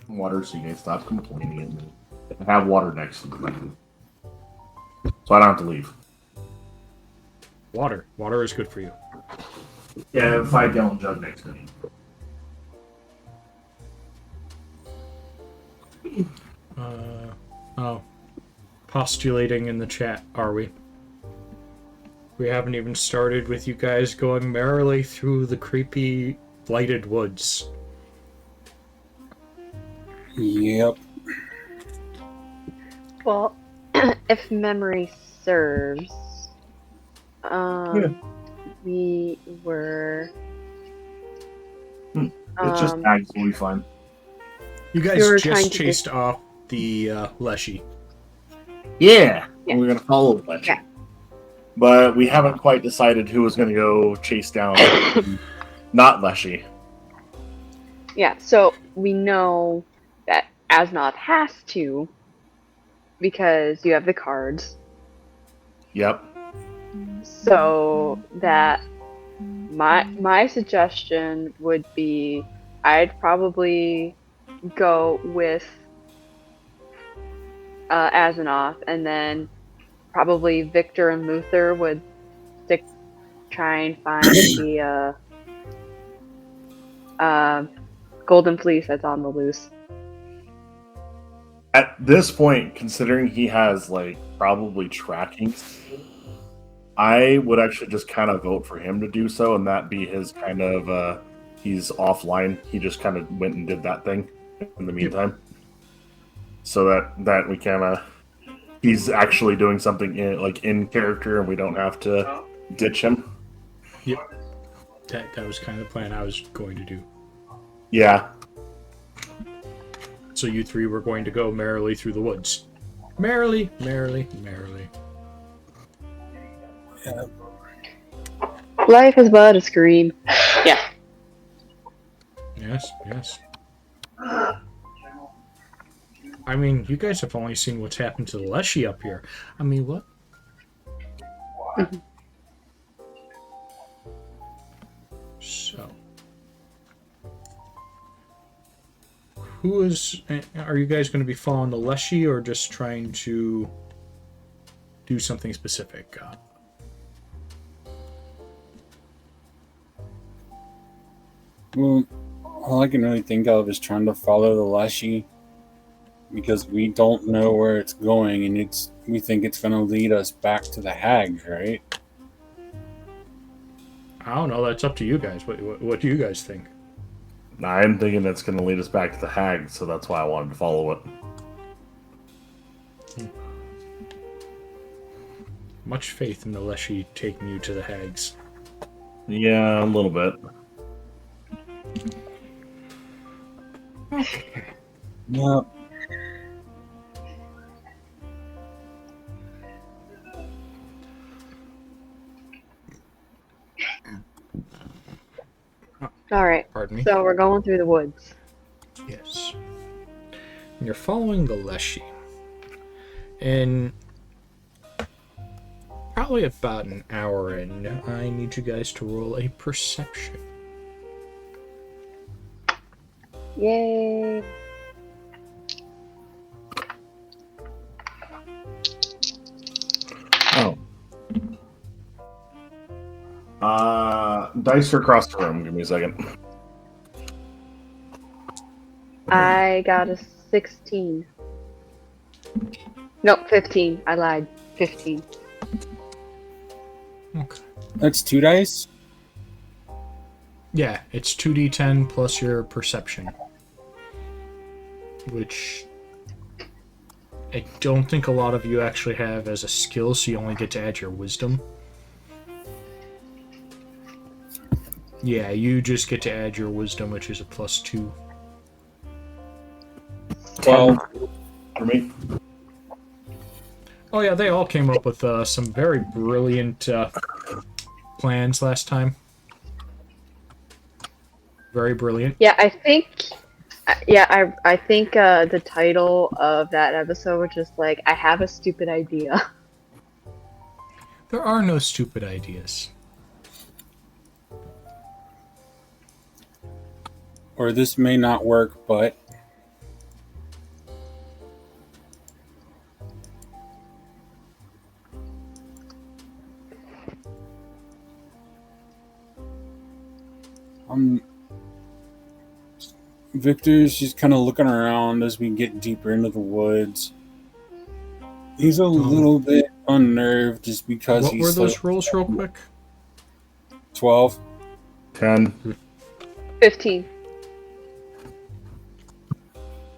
water so you guys stop complaining and have water next to them. So I don't have to leave. Water. Water is good for you. Yeah, 5-gallon jug next to me. Postulating in the chat, are we? We haven't even started with you guys going merrily through the creepy, lighted woods. Yep. Well, if memory serves, we were. It's just bags will be fine. You guys We were just trying to chased off the Leshy. Yeah, Yeah. we're gonna follow the legend. Yeah. But we haven't quite decided who was going to go chase down not Leshy. Yeah, so we know that Asnoth has to because you have the cards. Yep. So that my suggestion would be I'd probably go with Asanoth, and then probably Victor and Luther would try and find the golden fleece that's on the loose. At this point, considering he has probably tracking, I would actually just kind of vote for him to do so, and that be his kind of he's offline. He just kind of went and did that thing in the meantime, so that we kind of he's actually doing something in character, and we don't have to ditch him. Yep. That was kind of the plan I was going to do. Yeah. So you three were going to go merrily through the woods. Merrily, merrily, merrily. Yeah. Life is but a scream. Yeah. Yes, yes. I mean, you guys have only seen what's happened to the Leshy up here. I mean, what? So, are you guys going to be following the Leshy or just trying to do something specific? Well, all I can really think of is trying to follow the Leshy because we don't know where it's going, and we think it's going to lead us back to the hags, right? I don't know. That's up to you guys. What do you guys think? I'm thinking that's going to lead us back to the hag, so that's why I wanted to follow it. Much faith in the Leshy taking you to the hags. Yeah, a little bit. Yeah. Alright. Pardon me? So we're going through the woods. Yes. And you're following the Leshy. And probably about an hour in, I need you guys to roll a perception. Yay. Oh. Dice are across the room. Give me a second. I got a 16. No, 15. I lied. 15. Okay. That's 2 dice? Yeah, it's 2d10 plus your perception. Which I don't think a lot of you actually have as a skill, so you only get to add your wisdom. Yeah, you just get to add your wisdom, which is a +2. 12. For me. Oh yeah, they all came up with some very brilliant plans last time. Very brilliant. Yeah, I think. Yeah, I think the title of that episode was just like, I have a stupid idea. There are no stupid ideas. Or this may not work, but Victor's just kind of looking around as we get deeper into the woods. He's a little bit unnerved just because What he's were those rolls, real quick? 12. 10. 15.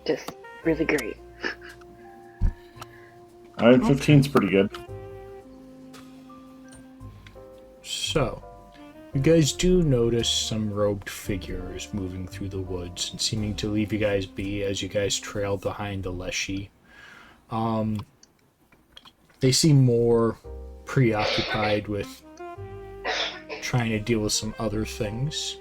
Just really great. I mean, 15's pretty good. So, you guys do notice some robed figures moving through the woods and seeming to leave you guys be as you guys trail behind the Leshy. They seem more preoccupied with trying to deal with some other things.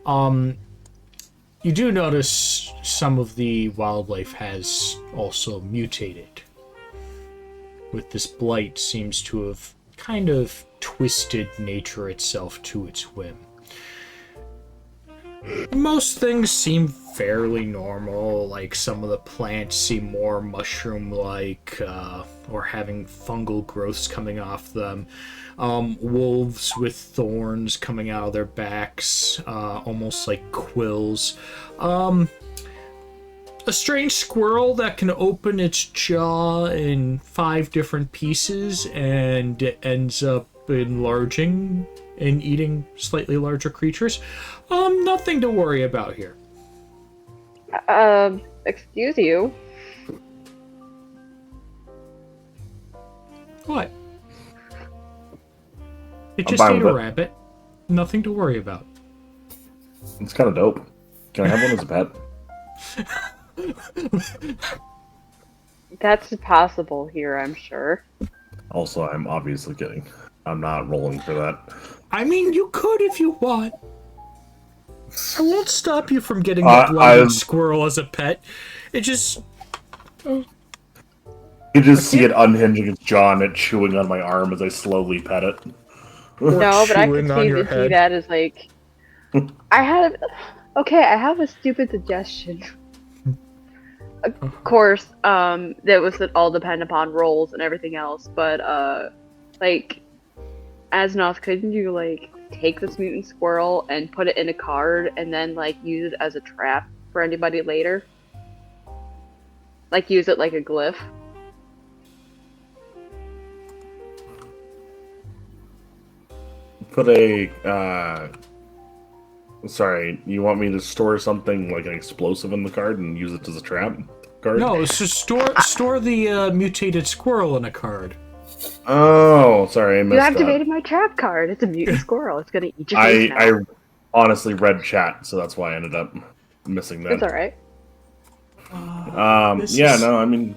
You do notice some of the wildlife has also mutated. With this blight seems to have kind of twisted nature itself to its whim. Most things seem fairly normal, like some of the plants seem more mushroom-like, or having fungal growths coming off them. Wolves with thorns coming out of their backs, almost like quills. A strange squirrel that can open its jaw in 5 different pieces and ends up enlarging and eating slightly larger creatures. Nothing to worry about here. Excuse you. What? It I'm just fine ate with a it. rabbit. Nothing to worry about. It's kind of dope. Can I have one as a pet? That's possible here, I'm sure. Also, I'm obviously kidding. I'm not rolling for that. I mean, you could if you want. I won't stop you from getting the blooded squirrel as a pet. It just... You just see it unhinging its jaw and it chewing on my arm as I slowly pet it. No, but I could chewing on your see head. that as like... I have a stupid suggestion. Of course, that was all depend upon rolls and everything else, but, like, Asnoth, couldn't you, like, take this mutant squirrel and put it in a card and then, like, use it as a trap for anybody later? Like, use it like a glyph? Put a, sorry, you want me to store something like an explosive in the card and use it as a trap card? No, it's just store the mutated squirrel in a card. Oh, sorry, I missed You activated my trap card. It's a mutant squirrel. It's gonna eat your face now. I honestly read chat, so that's why I ended up missing that. It's alright. No, I mean,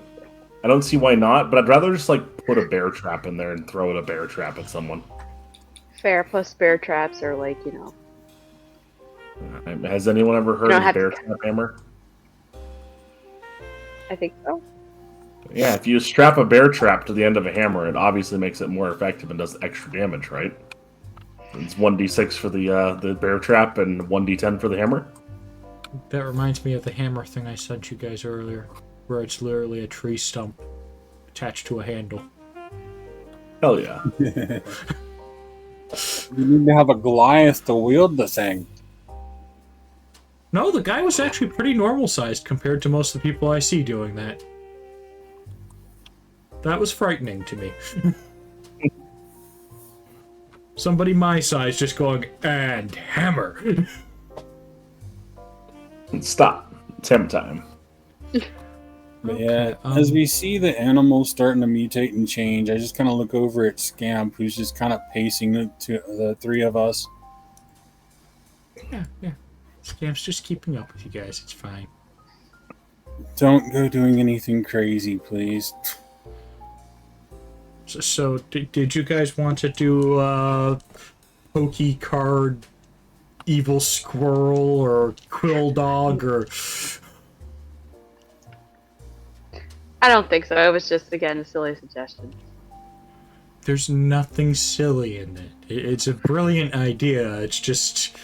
I don't see why not, but I'd rather just, like, put a bear trap in there and throw it a bear trap at someone. Fair, plus bear traps are like, you know... Has anyone ever heard don't of have bear to- trap hammer? I think so. Yeah, if you strap a bear trap to the end of a hammer, it obviously makes it more effective and does extra damage, right? It's 1d6 for the bear trap and 1d10 for the hammer. That reminds me of the hammer thing I sent you guys earlier, where it's literally a tree stump attached to a handle. Hell yeah. You need to have a Goliath to wield the thing. No, the guy was actually pretty normal sized compared to most of the people I see doing that. That was frightening to me. Somebody my size just going, and hammer. Stop. It's him time. But yeah, as we see the animals starting to mutate and change, I just kind of look over at Scamp, who's just kind of pacing to the 3 of us. Yeah. Scamp's just keeping up with you guys. It's fine. Don't go doing anything crazy, please. So did you guys want to do pokey card, evil squirrel, or quill dog, or... I don't think so. It was just, again, a silly suggestion. There's nothing silly in it. It's a brilliant idea. It's just...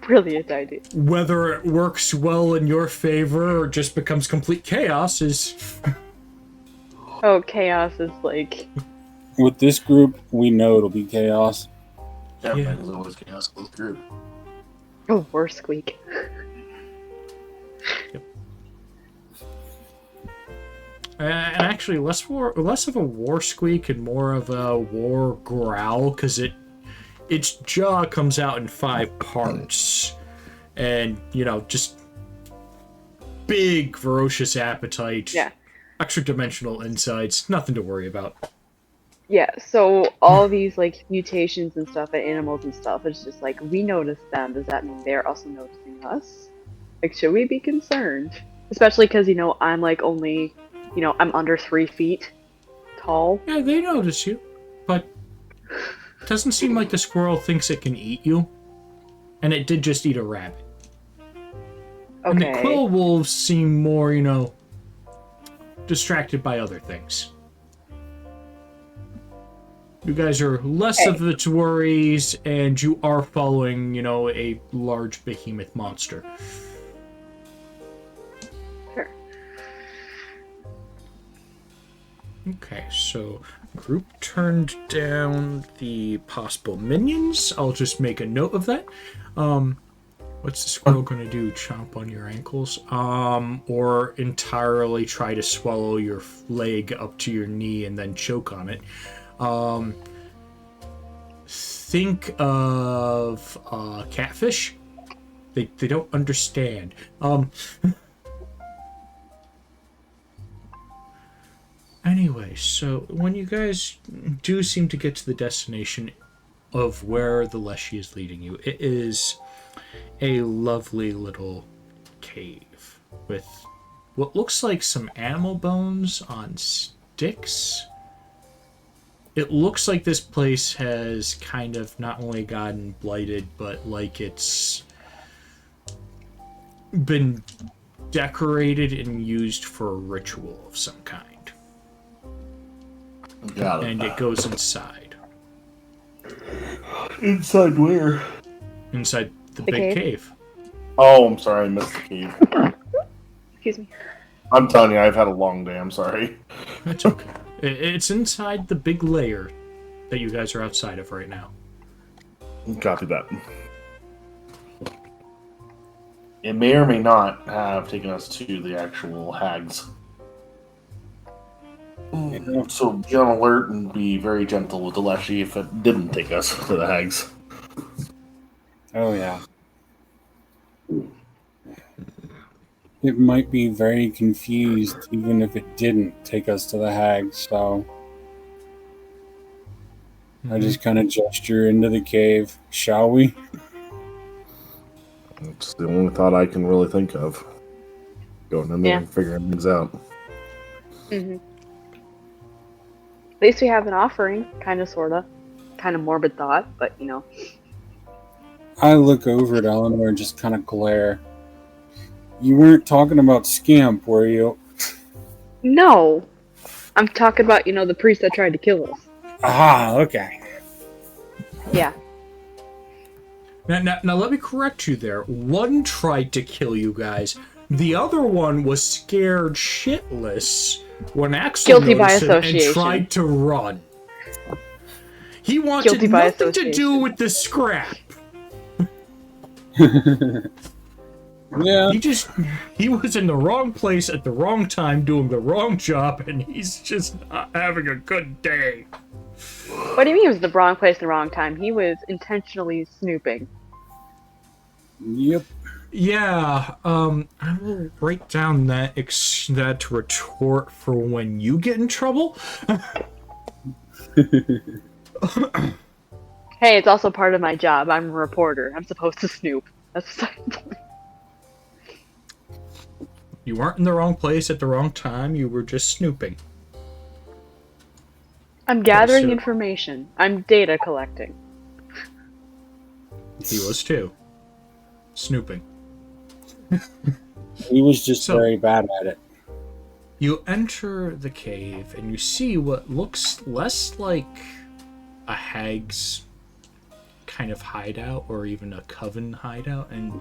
Brilliant idea. whether it works well in your favor or just becomes complete chaos is... Oh, chaos is like... With this group, we know it'll be chaos. Yeah. There's always chaos with group. Oh, worse squeak. And actually, less of a war squeak and more of a war growl, because its jaw comes out in 5 parts, and just big ferocious appetite, Yeah. extra dimensional insides, nothing to worry about. Yeah, so all these like mutations and stuff and animals and stuff, it's just like we notice them. Does that mean they're also noticing us? Like, should we be concerned? Especially because I'm like only, I'm under 3 feet tall. Yeah, they notice you, but it doesn't seem like the squirrel thinks it can eat you, and it did just eat a rabbit. And the Okay. quill wolves seem more, distracted by other things. You guys are less of its worries, and you are following, a large behemoth monster. Sure. Okay, so group turned down the possible minions. I'll just make a note of that. What's the squirrel gonna do? Chomp on your ankles? Or entirely try to swallow your leg up to your knee and then choke on it. Think of catfish. They don't understand. Anyway, so when you guys do seem to get to the destination of where the Leshy is leading you, it is a lovely little cave with what looks like some animal bones on sticks. It looks like this place has kind of not only gotten blighted, but like it's been decorated and used for a ritual of some kind. Got it. And it goes inside. Inside where? Inside the The big cave? cave. Oh, I'm sorry, I missed the cave. Excuse me. I'm telling you, I've had a long day. I'm sorry. That's okay. It's inside the big layer that you guys are outside of right now. Copy that. It may or may not have taken us to the actual hags. So be on alert and be very gentle with the Leshy if it didn't take us to the hags. Oh, yeah. It might be very confused even if it didn't take us to the hag, so I just kind of gesture into the cave. Shall we? It's the only thought I can really think of. Going in there Yeah. and figuring things out. Mm-hmm. At least we have an offering, kind of, sorta. Kind of morbid thought, but I look over at Eleanor and just kind of glare. You weren't talking about Scamp, were you? No! I'm talking about, the priest that tried to kill us. Ah, okay. Yeah. Now let me correct you there. One tried to kill you guys. The other one was scared shitless when Axel Guilty by noticed him and association. tried to run. He wanted Guilty by nothing to do association. with the scrap. Yeah. He was in the wrong place at the wrong time doing the wrong job, and he's just not having a good day. What do you mean it was the wrong place and the wrong time? He was intentionally snooping. Yep. Yeah, I will write down that that retort for when you get in trouble. Hey, it's also part of my job. I'm a reporter. I'm supposed to snoop. That's You weren't in the wrong place at the wrong time. You were just snooping. I'm gathering so- information. I'm data collecting. He was too. Snooping. He was just So- very bad at it. You enter the cave and you see what looks less like a hag's kind of hideout or even a coven hideout, and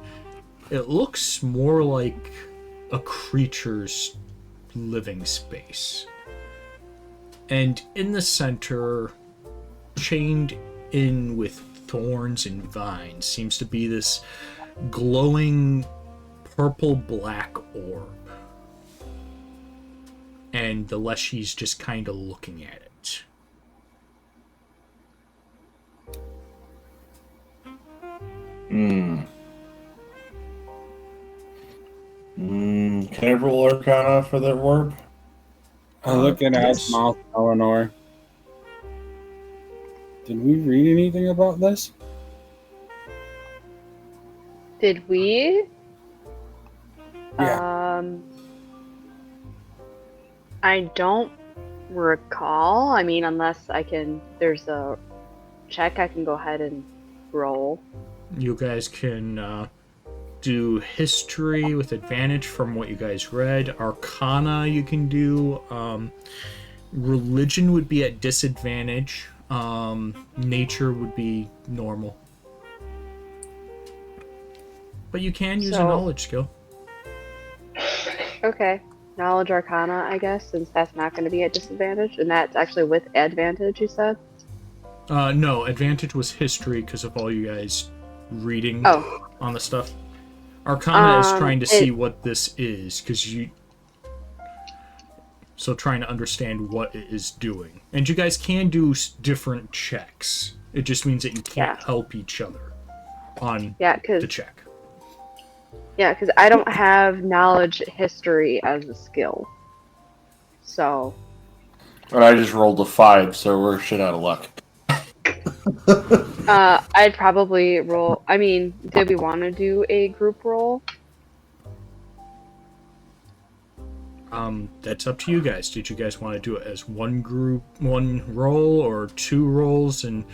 it looks more like a creature's living space. And in the center, chained in with thorns and vines, seems to be this glowing purple-black orb. and the Leshy's just kind of looking at it. Can I roll Arcana for that warp? I look at Yes. Asmouth, Eleanor. Did we read anything about this? Did we? Yeah. I don't recall. I mean, unless there's a check I can go ahead and roll. You guys can do history with advantage from what you guys read. Arcana you can do. Religion would be at disadvantage. Nature would be normal. But you can use a knowledge skill. Okay. Knowledge Arcana, I guess, since that's not going to be at disadvantage. And that's actually with advantage, you said? No, advantage was history because of all you guys reading on the stuff. Arcana is trying to see what this is, so trying to understand what it is doing. And you guys can do different checks. It just means that you can't help each other on the check. Yeah, because I don't have knowledge history as a skill. So. And I just rolled a 5, so we're shit out of luck. I'd probably roll. I mean, did we want to do a group roll? That's up to you guys. Did you guys want to do it as one group, one roll, or 2 rolls and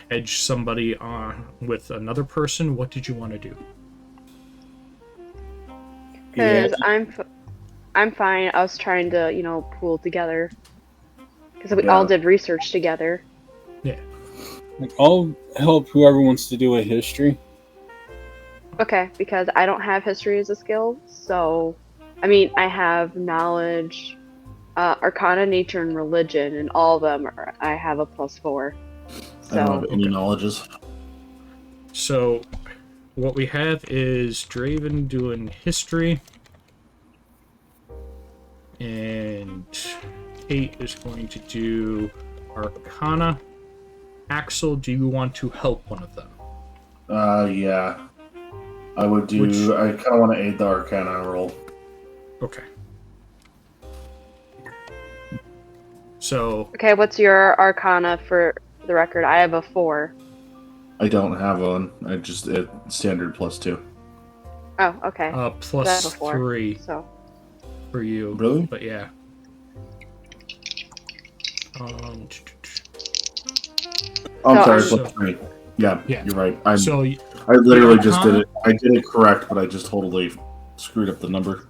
hedge somebody on with another person? What did you want to do? Because I'm fine. I was trying to, pool together. Because we all did research together. Yeah. I'll help whoever wants to do a history. Okay, because I don't have history as a skill, so... I mean, I have knowledge, Arcana, Nature, and Religion, and all of them I have a +4. So. I don't have any knowledges. So, what we have is Draven doing history, and Kate is going to do Arcana. Axel, do you want to help one of them? Yeah. I would do... I kind of want to aid the Arcana roll. Okay. So... Okay, what's your Arcana for the record? I have a 4. I don't have one. I just... standard +2. Oh, okay. Plus 3 so. for you. Really? But yeah. I'm So sorry, +3. Yeah, you're right. I literally just did it. I did it correct, but I just totally screwed up the number.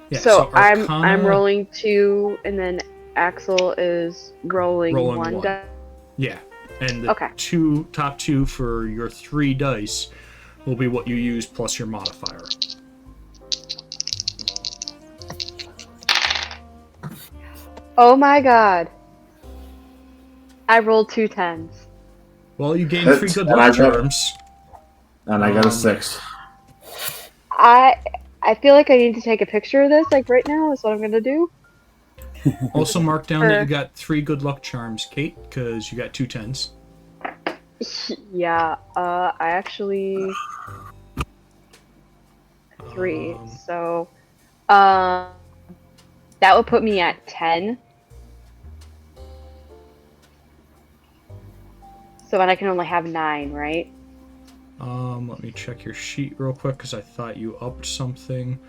Yeah, so Arcana, I'm rolling 2, and then Axel is rolling 1 die. Yeah, and the top two for your 3 dice will be what you use plus your modifier. Oh my god! I rolled 2 10s. Well, you gained 3 good luck charms. And I got a 6. I feel like I need to take a picture of this, like right now, is what I'm gonna do. Also mark down that you got 3 good luck charms, Kate, because you got 2 10s. Yeah, I actually... 3, so... that would put me at 10. So then I can only have 9, right? Let me check your sheet real quick, because I thought you upped something.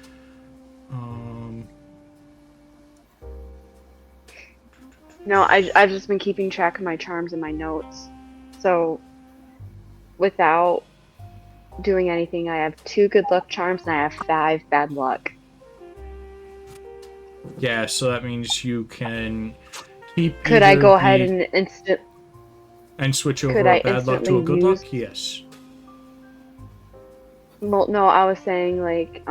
No, I've just been keeping track of my charms in my notes. So, without doing anything, I have 2 good luck charms and I have 5 bad luck. Yeah, so that means you can keep. Could I go ahead and switch over a bad luck to a good luck? Yes. Well, no, I was saying like,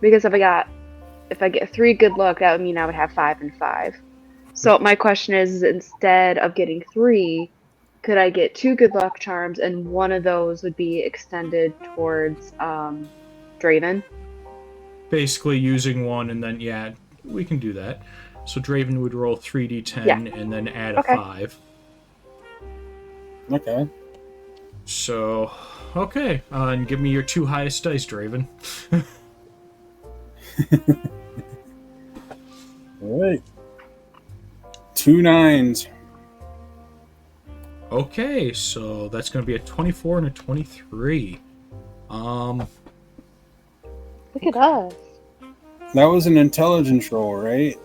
because if I get 3 good luck, that would mean I would have 5 and 5. So my question is, instead of getting 3, could I get 2 good luck charms and one of those would be extended towards Draven? Basically using one and then we can do that. So Draven would roll 3d10 Yeah. and then add Okay. a 5. Okay. So, okay, and give me your 2 highest dice, Draven. All right. 2 9s. Okay, so that's going to be a 24 and a 23. Look at us. That was an intelligence roll, right?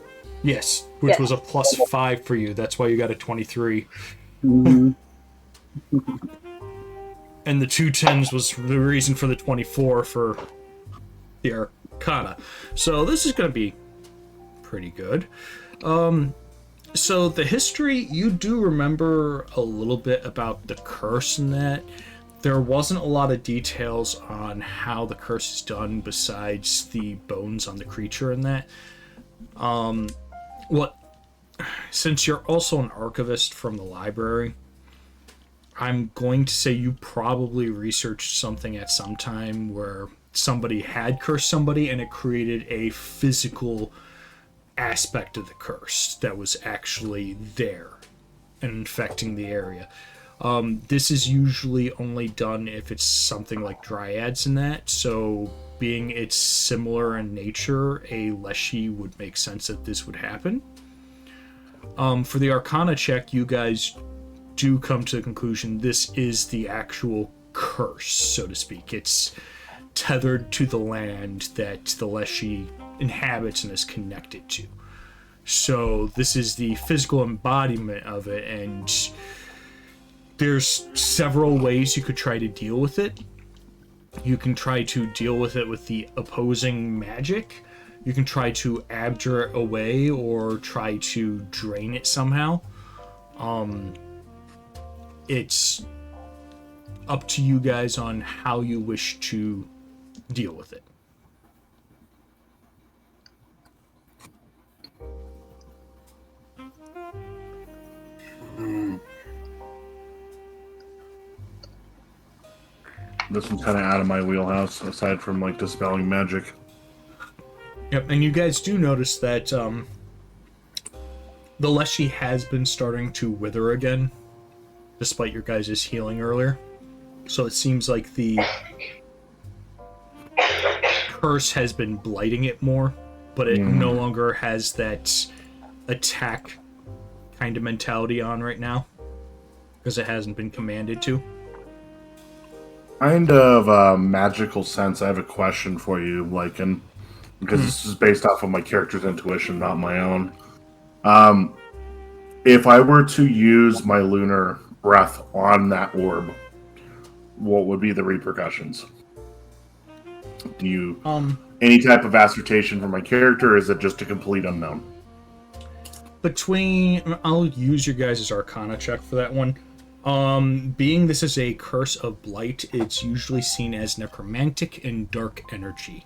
Yes, which Yes. was a plus 5 for you. That's why you got a 23. Mm-hmm. And the 2 10s was the reason for the 24 for the Arcana. So this is going to be pretty good. So the history, you do remember a little bit about the curse in that. There wasn't a lot of details on how the curse is done besides the bones on the creature in that. Since you're also an archivist from the library, I'm going to say you probably researched something at some time where somebody had cursed somebody and it created a physical aspect of the curse that was actually there and infecting the area. This is usually only done if it's something like dryads in that, so being it's similar in nature, a Leshy would make sense that this would happen. For the Arcana check, you guys do come to the conclusion this is the actual curse, so to speak. It's tethered to the land that the Leshy inhabits and is connected to. So this is the physical embodiment of it, and there's several ways you could try to deal with it. You can try to deal with it with the opposing magic. You can try to abjure it away or try to drain it somehow. It's up to you guys on how you wish to deal with it. This one's kind of out of my wheelhouse, aside from like dispelling magic. Yep, and you guys do notice that the Leshy has been starting to wither again, despite your guys' healing earlier. So it seems like the curse has been blighting it more, but it no longer has that attack kind of mentality on right now, because it hasn't been commanded to. Kind of magical sense. I have a question for you, Lycan, because this is based off of my character's intuition, not my own. If I were to use my lunar breath on that orb, what would be the repercussions? Do you any type of assertion for my character, or is it just a complete unknown? I'll use your guys' Arcana check for that one. Being this is a curse of blight, it's usually seen as necromantic and dark energy.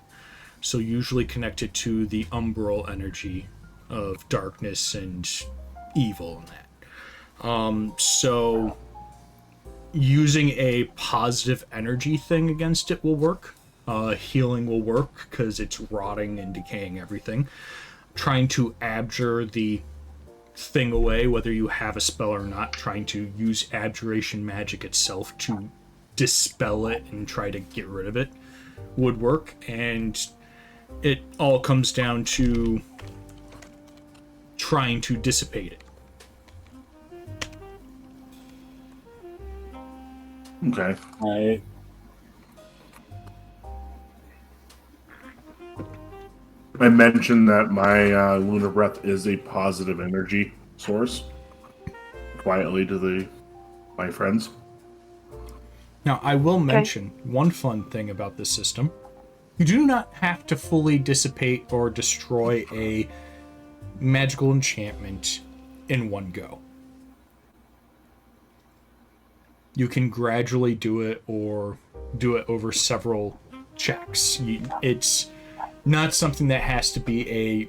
So usually connected to the umbral energy of darkness and evil and that. So using a positive energy thing against it will work. Healing will work because it's rotting and decaying everything. Trying to abjure the thing away, whether you have a spell or not, trying to use abjuration magic itself to dispel it and try to get rid of it would work. And it all comes down to trying to dissipate it. Okay. Right. I mentioned that my lunar breath is a positive energy source. Quietly to my friends. Now, I will mention one fun thing about this system. You do not have to fully dissipate or destroy a magical enchantment in one go. You can gradually do it or do it over several checks. It's not something that has to be a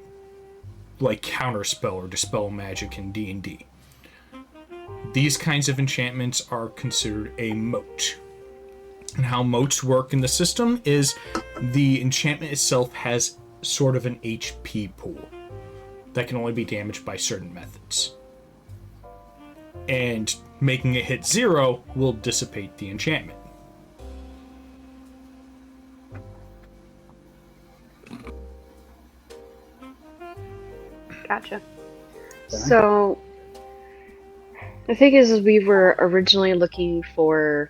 counterspell or dispel magic in D&D. These kinds of enchantments are considered a moat. And how moats work in the system is the enchantment itself has sort of an HP pool. that can only be damaged by certain methods. And making it hit 0 will dissipate the enchantment. Gotcha. So, the thing is we were originally looking for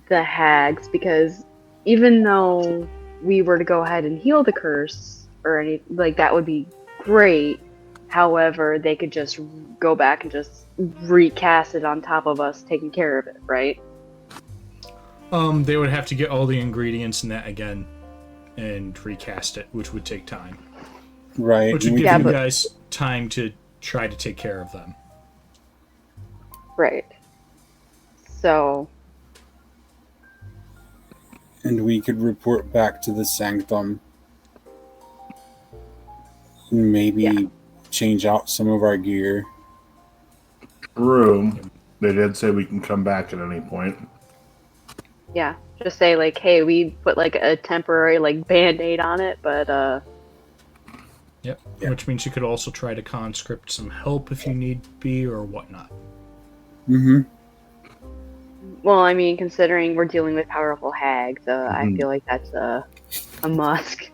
the hags because even though we were to go ahead and heal the curse or any like that would be great. However, they could just go back and just recast it on top of us taking care of it, right? They would have to get all the ingredients in that again and recast it, which would take time. Right. Which would give you guys time to try to take care of them. Right. So. And we could report back to the Sanctum. Maybe change out some of our gear. True. They did say we can come back at any point. Yeah. Just say, like, hey, we put, like, a temporary, like, Band-Aid on it, but, Yep. Yeah. Which means you could also try to conscript some help if you need be or whatnot. Mm-hmm. Well, I mean, considering we're dealing with powerful hags, I feel like that's a must.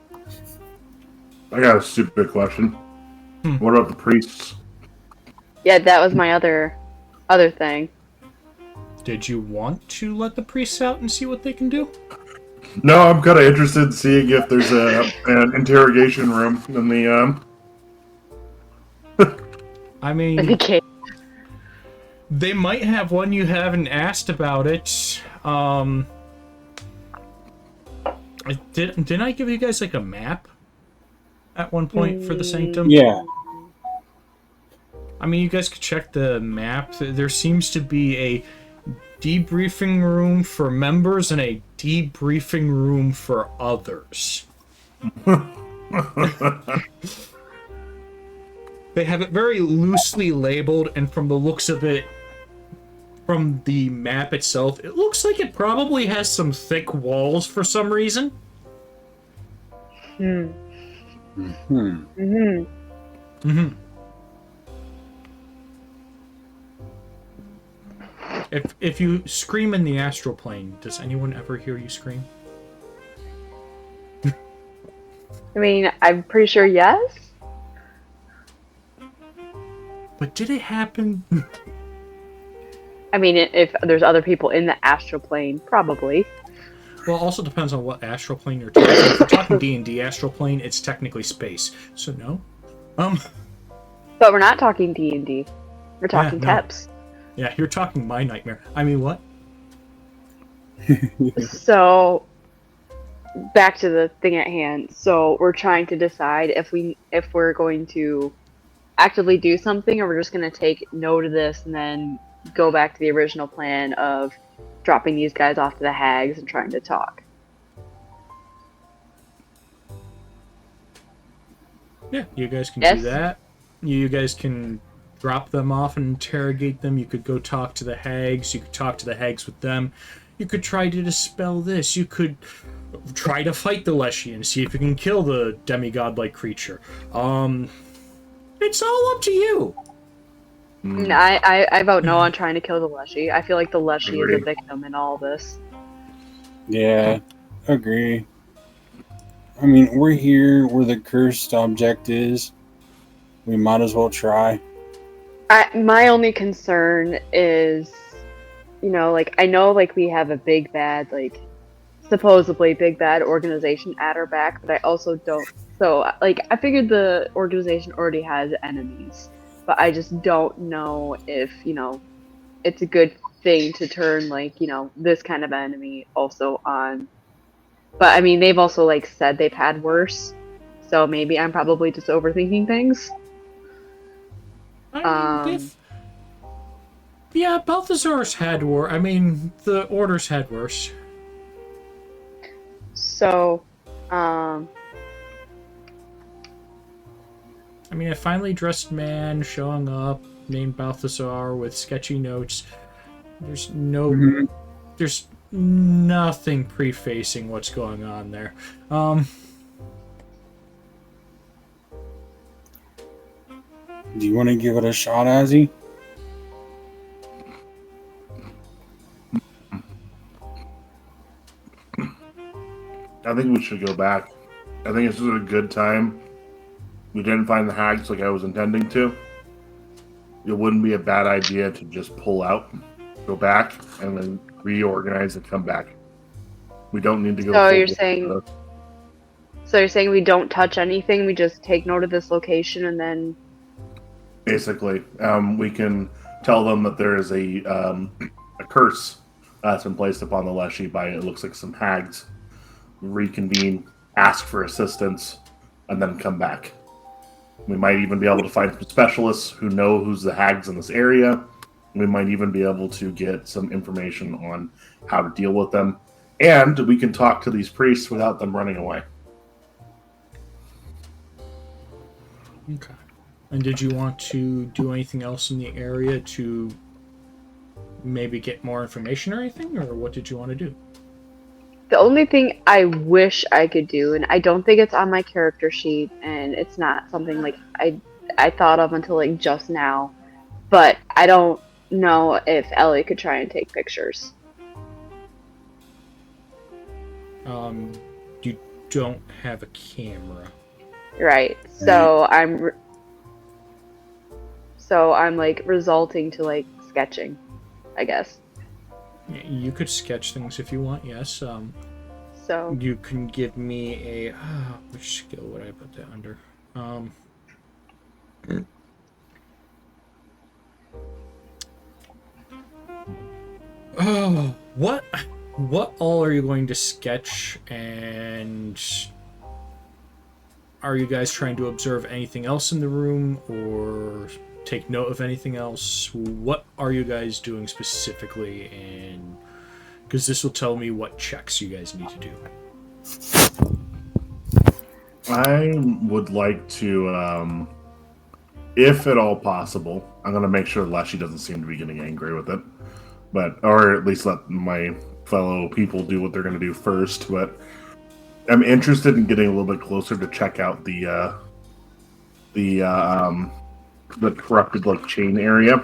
I got a stupid question. What about the priests? Yeah, that was my other thing. Did you want to let the priests out and see what they can do? No, I'm kind of interested in seeing if there's an interrogation room in the I mean, Okay. They might have one. You haven't asked about it. Didn't I give you guys like a map at one point for the Sanctum? Yeah. I mean, you guys could check the map. There seems to be a debriefing room for members and a debriefing room for others. They have it very loosely labeled, and from the looks of it, from the map itself, it looks like it probably has some thick walls for some reason. If you scream in the astral plane, does anyone ever hear you scream? I mean, I'm pretty sure yes. But did it happen? I mean, if there's other people in the astral plane, probably. Well, it also depends on what astral plane you're talking. If you're talking D&D astral plane, it's technically space. So no. But we're not talking D&D. We're talking TEPS. Yeah, you're talking my nightmare. I mean, what? So, back to the thing at hand. So we're trying to decide if we're going to actively do something, or we're just going to take note of this and then go back to the original plan of dropping these guys off to the hags and trying to talk. Yeah, you guys can do that. You guys can drop them off and interrogate them. You could go talk to the hags. You could talk to the hags with them. You could try to dispel this. You could try to fight the Leshy and see if you can kill the demigod-like creature. It's all up to you. I vote no on trying to kill the Leshy. I feel like the Leshy is a victim in all this. Yeah, agree. I mean, we're here where the cursed object is. We might as well try. My only concern is, you know, like, I know, like, we have a big bad, like, supposedly big bad organization at our back, but I also don't. So, like, I figured the organization already has enemies, but I just don't know if, you know, it's a good thing to turn, like, you know, this kind of enemy also on. But, I mean, they've also, like, said they've had worse, so maybe I'm probably just overthinking things. Yeah, Balthazar's had worse. I mean, the Order's had worse. So, I mean, a finely dressed man showing up named Balthazar with sketchy notes. There's no... There's nothing prefacing what's going on there. Do you want to give it a shot, Azzy? I think we should go back. I think this is a good time. We didn't find the hags like I was intending to. It wouldn't be a bad idea to just pull out, go back, and then reorganize and come back. We don't need to go. So you're saying we don't touch anything. We just take note of this location and then. Basically, we can tell them that there is a curse that's been placed upon the Leshy by, it looks like, some hags. Reconvene, ask for assistance, and then come back. We might even be able to find some specialists who know who's the hags in this area. We might even be able to get some information on how to deal with them. And we can talk to these priests without them running away. Okay. And did you want to do anything else in the area to maybe get more information or anything? Or what did you want to do? The only thing I wish I could do, and I don't think it's on my character sheet, and it's not something like I thought of until like just now, but I don't know if Ellie could try and take pictures. You don't have a camera. Right. So I'm like resulting to like sketching, I guess. You could sketch things if you want, yes. So you can give me a which skill would I put that under? Oh, what all are you going to sketch, and are you guys trying to observe anything else in the room or take note of anything else? What are you guys doing specifically? And because this will tell me what checks you guys need to do. I would like to, if at all possible, I'm going to make sure Leshy doesn't seem to be getting angry with it, or at least let my fellow people do what they're going to do first. But I'm interested in getting a little bit closer to check out the corrupted like chain area,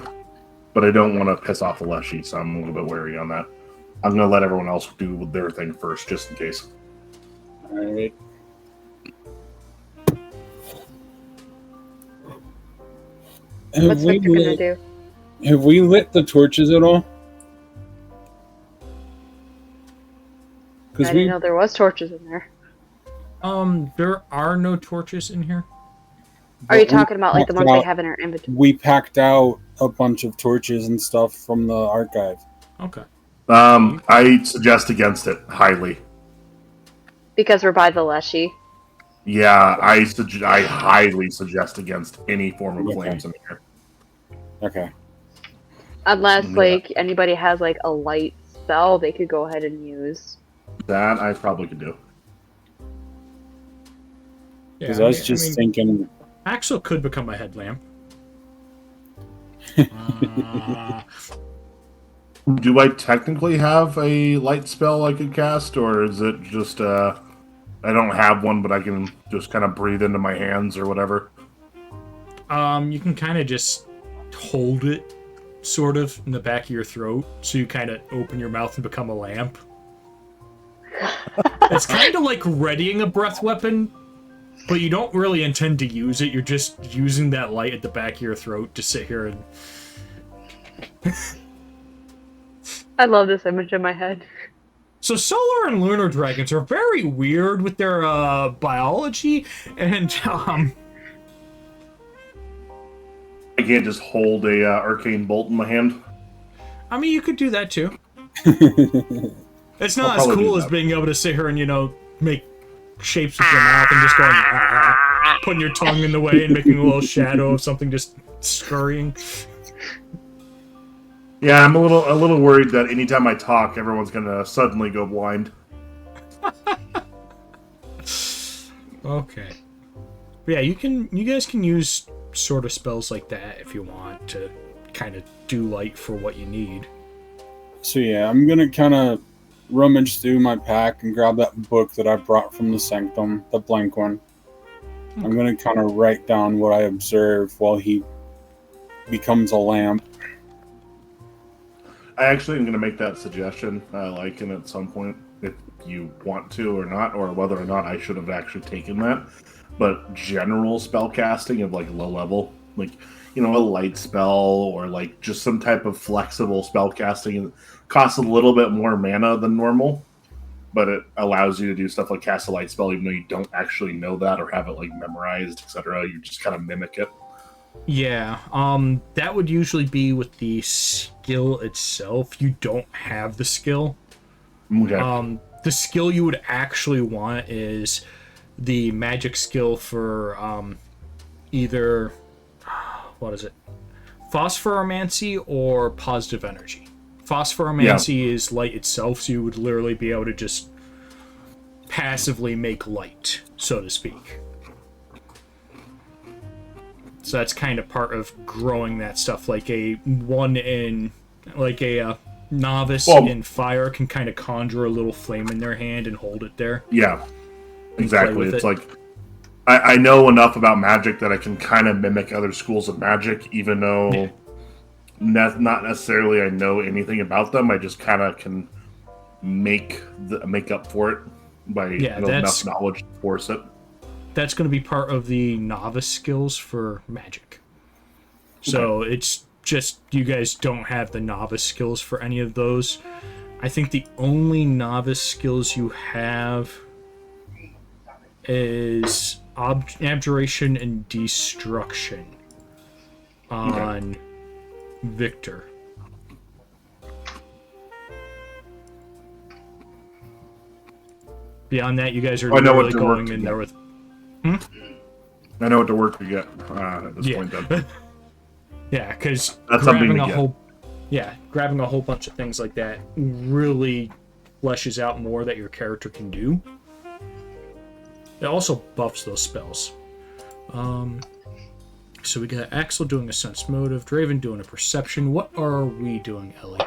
but I don't want to piss off the Leshy, so I'm a little bit wary on that. I'm going to let everyone else do their thing first, just in case. All right. what's Victor gonna do? Have we lit the torches at all? I didn't know there was torches in there. There are no torches in here. Are you talking about like the ones we have in our inventory? We packed out a bunch of torches and stuff from the archive. Okay. I suggest against it highly. Because we're by the Leshy. Yeah, I highly suggest against any form of flames in here. Okay. Unless like anybody has like a light spell they could go ahead and use. That I probably could do. Because I was just thinking... Axel could become a headlamp. Do I technically have a light spell I could cast, or is it just I don't have one, but I can just kind of breathe into my hands or whatever? You can kind of just hold it, sort of, in the back of your throat, so you kind of open your mouth and become a lamp. It's kind of like readying a breath weapon, but you don't really intend to use it. You're just using that light at the back of your throat to sit here and... I love this image in my head. So solar and lunar dragons are very weird with their biology, and I can't just hold a arcane bolt in my hand. I mean, you could do that too. It's not I'll as cool as that. being able to sit here and, you know, make shapes with your mouth and just going, putting your tongue in the way and making a little shadow of something just scurrying. Yeah, I'm a little worried that anytime I talk, everyone's gonna suddenly go blind. Okay. But yeah, you guys can use sort of spells like that if you want to kind of do light for what you need. So yeah, I'm gonna kind of rummage through my pack and grab that book that I brought from the Sanctum, the blank one. I'm gonna kind of write down what I observe while he becomes a lamp. I actually am going to make that suggestion, Lycan, at some point, if you want to or not, or whether or not I should have actually taken that. But general spell casting of like low level, like a light spell or like just some type of flexible spell casting costs a little bit more mana than normal, but it allows you to do stuff like cast a light spell even though you don't actually know that or have it like memorized, etc. You just kind of mimic it. Yeah, that would usually be with the skill itself. You don't have the skill. Okay. The skill you would actually want is the magic skill for either what is it, phosphoromancy or positive energy. Phosphoromancy is light itself, so you would literally be able to just passively make light, so to speak. So that's kind of part of growing that stuff. Like a novice in fire can kind of conjure a little flame in their hand and hold it there. Yeah, exactly. It's like I know enough about magic that I can kind of mimic other schools of magic, even though not necessarily I know anything about them. I just kind of can make up for it by enough knowledge to force it. That's going to be part of the novice skills for magic. So it's just you guys don't have the novice skills for any of those. I think the only novice skills you have is abjuration and destruction on Victor. Beyond that, you guys are really going in there with... I know what to work to get at this point then. Yeah, because grabbing a whole bunch of things like that really fleshes out more that your character can do. It also buffs those spells. So we got Axel doing a sense motive, Draven doing a perception. What are we doing, Ellie?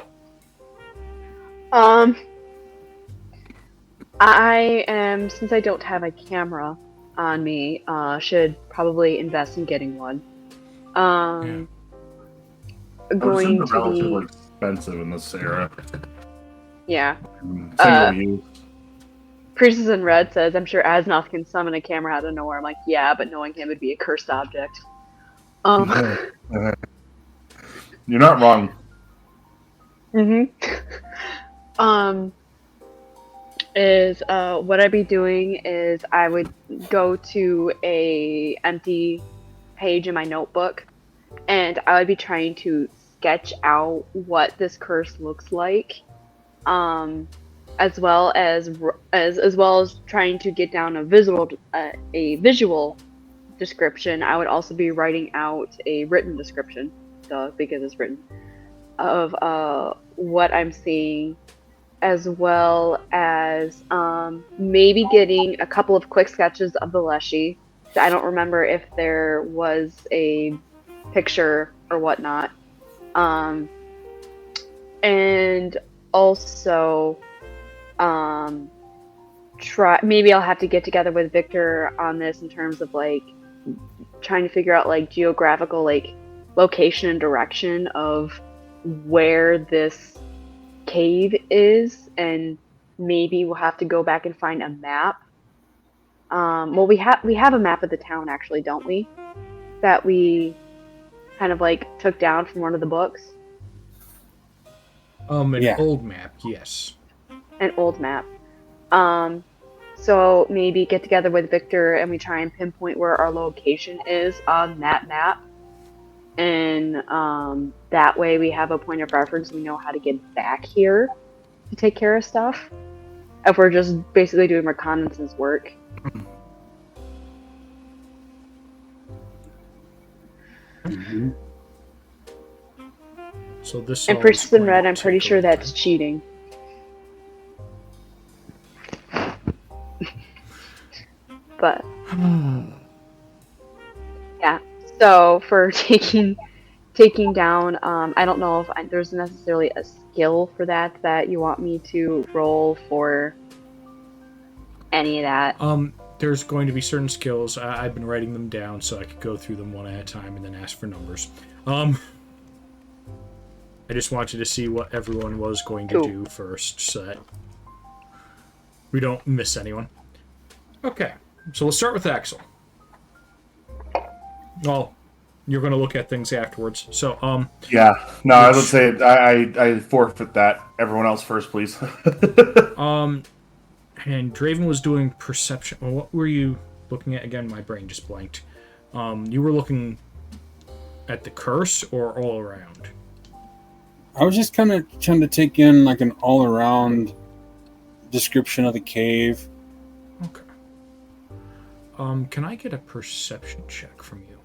I am, since I don't have a camera on me, should probably invest in getting one. Going to relatively expensive in this era. Yeah. Single use. Priestess in Red says, I'm sure Asnoth can summon a camera out of nowhere. I'm like, yeah, but knowing him would be a cursed object. You're not wrong. What I'd be doing is I would go to a empty page in my notebook and I would be trying to sketch out what this curse looks like, as well as trying to get down a visual description. I would also be writing out a written description, because it's written, of what I'm seeing, as well as maybe getting a couple of quick sketches of the Leshy. I don't remember if there was a picture or whatnot. And also maybe I'll have to get together with Victor on this in terms of like trying to figure out like geographical like location and direction of where this cave is, and maybe we'll have to go back and find a map. Well, we have a map of the town, actually, don't we? That we kind of like took down from one of the books. Old map, yes. An old map. So maybe get together with Victor and we try and pinpoint where our location is on that map. And that way we have a point of reference. We know how to get back here to take care of stuff. If we're just basically doing reconnaissance work. Mm-hmm. So this and Priestess in Red, I'm pretty sure that's cheating. But yeah. So for taking down, I don't know if there's necessarily a skill for that you want me to roll for any of that. there's going to be certain skills. I've been writing them down so I could go through them one at a time and then ask for numbers. I just wanted to see what everyone was going to do first, so that we don't miss anyone. Okay, so we'll start with Axel. Well, you're going to look at things afterwards. So, yeah, no, I would say I forfeit that. Everyone else first, please. And Draven was doing perception. Well, what were you looking at again? My brain just blanked. You were looking at the curse or all around? I was just kind of trying to take in like an all-around description of the cave. Okay. Can I get a perception check from you?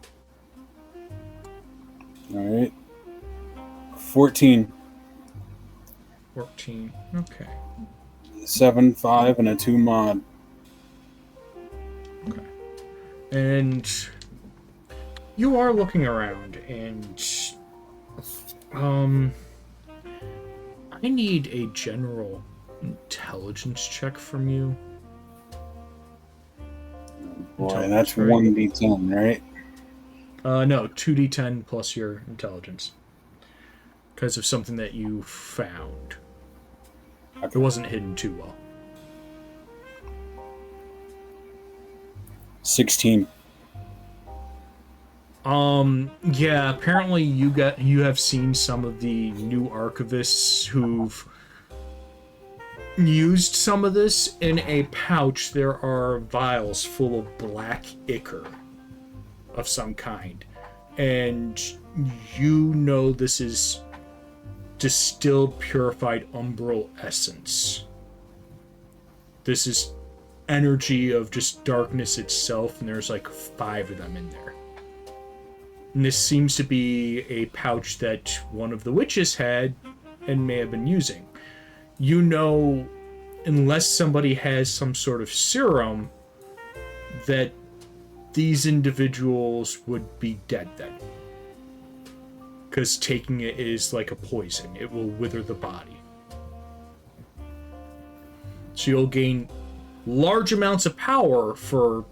All right. 14. 14. Okay. 7, 5, and a 2 mod. Okay. And you are looking around, and I need a general intelligence check from you. Boy, that's 1d10, right? No, 2d10 plus your intelligence. Because of something that you found. It wasn't hidden too well. 16. Yeah, apparently you have seen some of the new archivists who've used some of this. In a pouch, there are vials full of black ichor of some kind. And you know this is distilled, purified umbral essence. This is energy of just darkness itself, and there's like 5 of them in there. And this seems to be a pouch that one of the witches had and may have been using. You know, unless somebody has some sort of serum, that these individuals would be dead then. Because taking it is like a poison. It will wither the body. So you'll gain large amounts of power for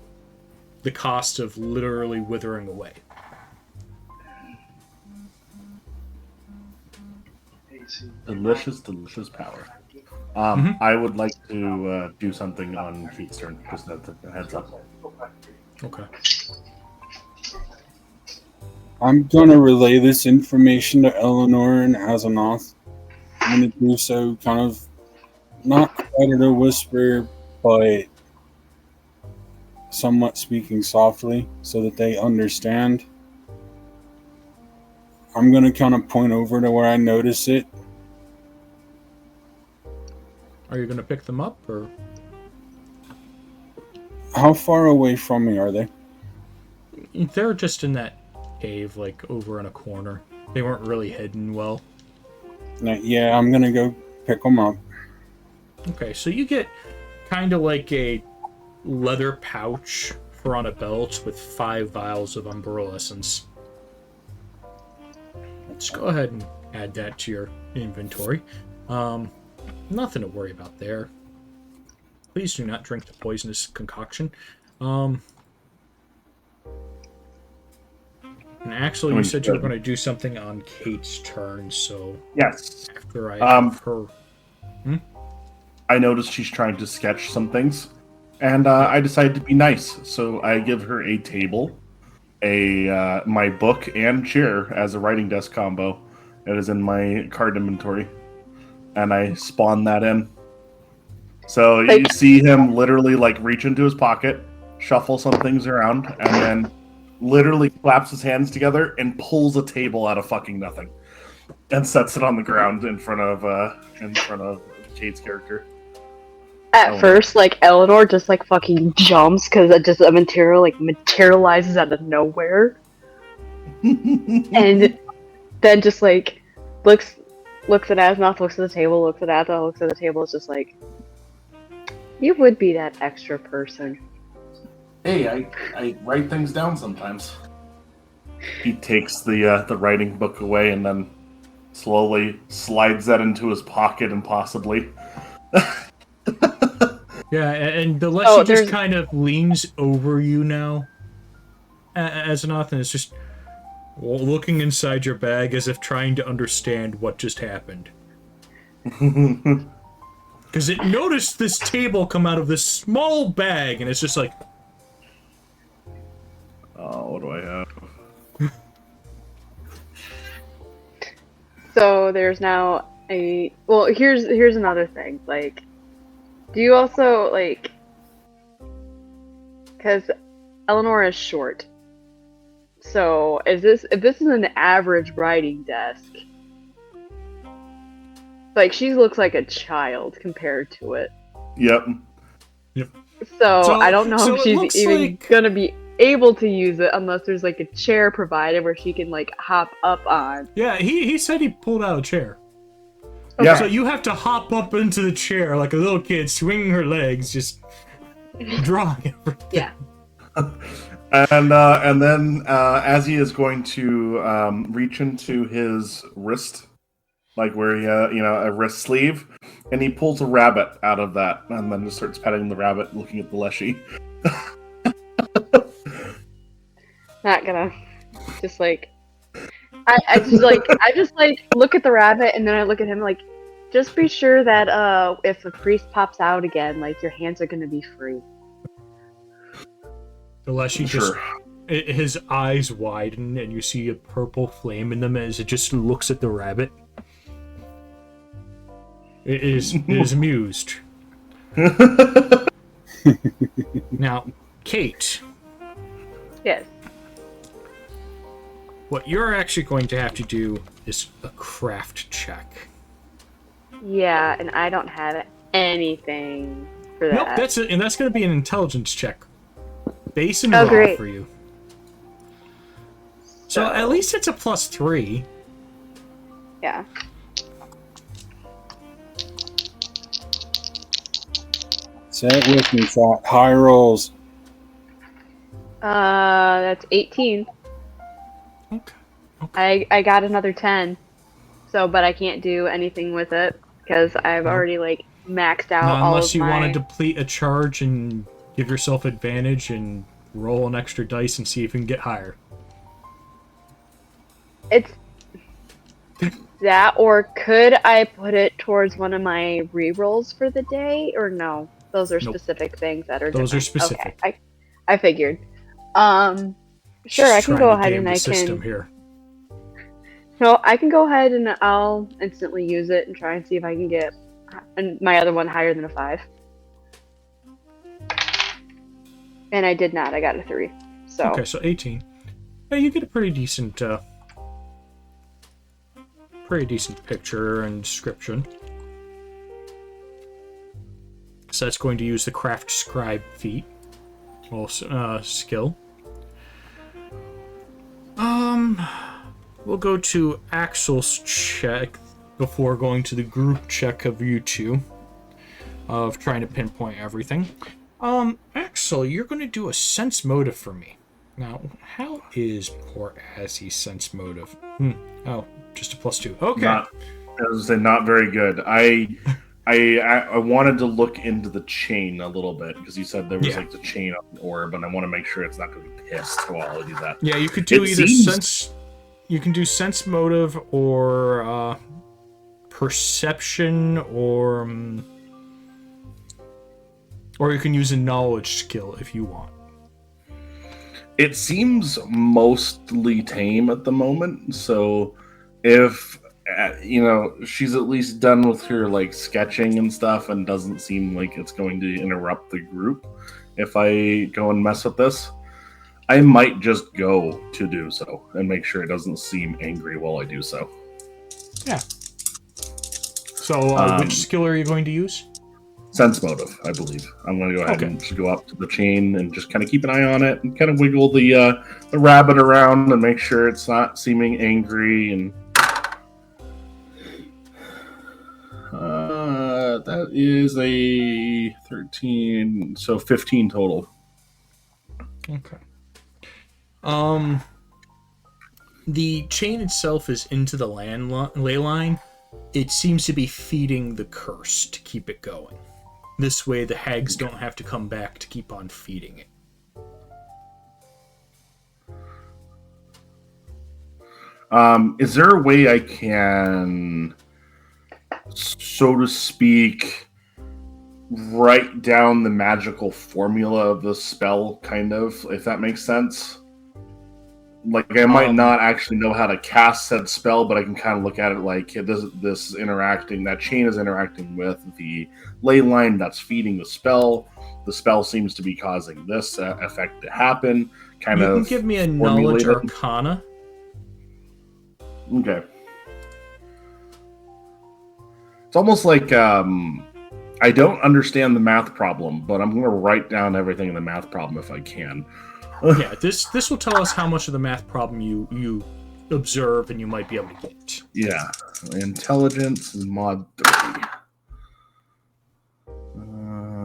the cost of literally withering away. Delicious, delicious power. I would like to do something on Keith's turn. Just a heads up. Okay. I'm gonna relay this information to Eleanor and Azonoth. I'm gonna do so kind of not quite at a whisper, but somewhat speaking softly so that they understand. I'm gonna kind of point over to where I notice it. Are you going to pick them up, or? How far away from me are they? They're just in that cave, like over in a corner. They weren't really hidden well. Yeah, I'm gonna go pick them up. Okay, so you get kind of like a leather pouch for on a belt with 5 vials of Umbral Essence. Let's go ahead and add that to your inventory. Nothing to worry about there. Please do not drink the poisonous concoction. And Axel, you said you were going to do something on Kate's turn, so yes. After I have her... I noticed she's trying to sketch some things, and I decided to be nice. So I give her a table, my book, and chair as a writing desk combo. It is in my card inventory, and I spawn that in. So you see him literally like reach into his pocket, shuffle some things around, and then literally claps his hands together and pulls a table out of fucking nothing, and sets it on the ground in front of Kate's character. At first, like, Eleanor just, like, fucking jumps because it just a material, like, materializes out of nowhere. And then just, like, looks at Asnoth, looks at the table, looks at Atha, looks at the table, it's just like, you would be that extra person. Hey, I write things down sometimes. He takes the writing book away and then slowly slides that into his pocket and possibly Yeah, and the less Oh, she just there's kind of leans over you now, as an author, it's just looking inside your bag as if trying to understand what just happened. Because it noticed this table come out of this small bag, and it's just like, Oh, what do I have? so there's now a well. Here's another thing. Like, do you also like? Because Eleanor is short. So if this is an average writing desk, like she looks like a child compared to it. Yep. So I don't know if it she's looks even like gonna be able to use it unless there's like a chair provided where she can like hop up on. yeah. He said he pulled out a chair. Yeah. So you have to hop up into the chair like a little kid, swinging her legs, just drawing everything. Yeah. And then as he is going to reach into his wrist, like where he a wrist sleeve, and he pulls a rabbit out of that, and then just starts petting the rabbit, looking at the Leshy. Not gonna just like I just like look at the rabbit and then I look at him like just be sure that if the priest pops out again, like your hands are gonna be free. Unless he just his eyes widen and you see a purple flame in them as it just looks at the rabbit. It is amused. Now, Kate. Yes. What you're actually going to have to do is a craft check. Yeah, and I don't have anything for that. Nope, that's going to be an intelligence check. Base and Oh, raw great. for you. So at least it's a +3. Yeah. Say it with me, chat. High rolls. That's 18. Okay. I got another 10. So, but I can't do anything with it because I've already like maxed out Now, all unless of you my... want to deplete a charge and give yourself advantage and roll an extra dice and see if you can get higher. It's that, or could I put it towards one of my re-rolls for the day, or no? Those are Nope. specific things that are Those are different. specific. Okay, I figured. Sure, I can Trying go to ahead game and the I system can. here. No, I can go ahead and I'll instantly use it and try and see if I can get my other one higher than a 5. And I did not. I got a 3. So. Okay, so 18. Yeah, you get a pretty decent picture and description. So that's going to use the craft scribe feat, skill. We'll go to Axel's check before going to the group check of you two, of trying to pinpoint everything. Axel, you're going to do a sense motive for me. Now, how is poor Assie's sense motive? Oh, just a +2. Okay. I was saying not very good. I wanted to look into the chain a little bit because you said there was like the chain on the orb, and I want to make sure it's not going to be pissed while I do that. Yeah, you could do either sense. You can do sense motive or perception, or you can use a knowledge skill if you want. It seems mostly tame at the moment, so if she's at least done with her like sketching and stuff and doesn't seem like it's going to interrupt the group if I go and mess with this, I might just go to do so and make sure it doesn't seem angry while I do so. Yeah. So which skill are you going to use? Sense motive, I believe. I'm going to go ahead and just go up to the chain and just kind of keep an eye on it and kind of wiggle the rabbit around and make sure it's not seeming angry. And that is a 13, so 15 total. Okay. The chain itself is into the ley line. It seems to be feeding the curse to keep it going. This way the hags don't have to come back to keep on feeding it. Is there a way I can, so to speak, write down the magical formula of the spell, kind of, if that makes sense? Like, I might not actually know how to cast said spell, but I can kind of look at it like this is interacting, that chain is interacting with the ley line that's feeding the spell. The spell seems to be causing this effect to happen. You can give me a knowledge arcana. Okay. It's almost like I don't understand the math problem, but I'm going to write down everything in the math problem if I can. Yeah, this will tell us how much of the math problem you observe and you might be able to get. Yeah. Intelligence mod 3.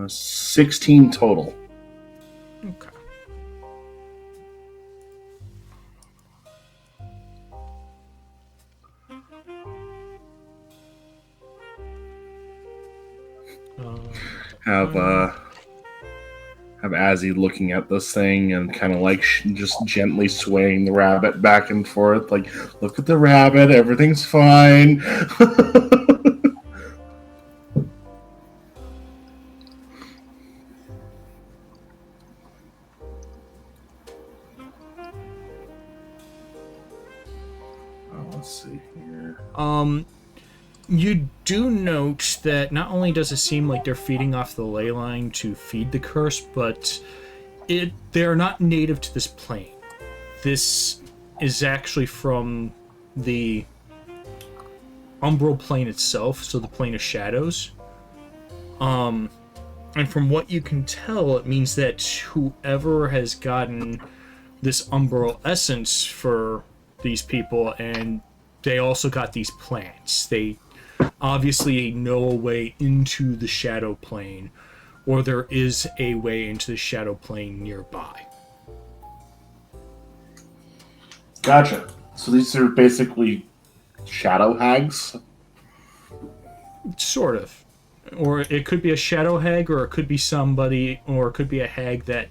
16 total. Okay. Have Azzy looking at this thing and kind of like just gently swaying the rabbit back and forth, like, look at the rabbit, everything's fine. Let's see here. You do note that not only does it seem like they're feeding off the ley line to feed the curse, but they're not native to this plane. This is actually from the umbral plane itself, so the plane of shadows. And from what you can tell, it means that whoever has gotten this umbral essence for these people, and they also got these plants. They obviously know a way into the shadow plane, or there is a way into the shadow plane nearby. Gotcha. So these are basically shadow hags? Sort of. Or it could be a shadow hag, or it could be somebody, or it could be a hag that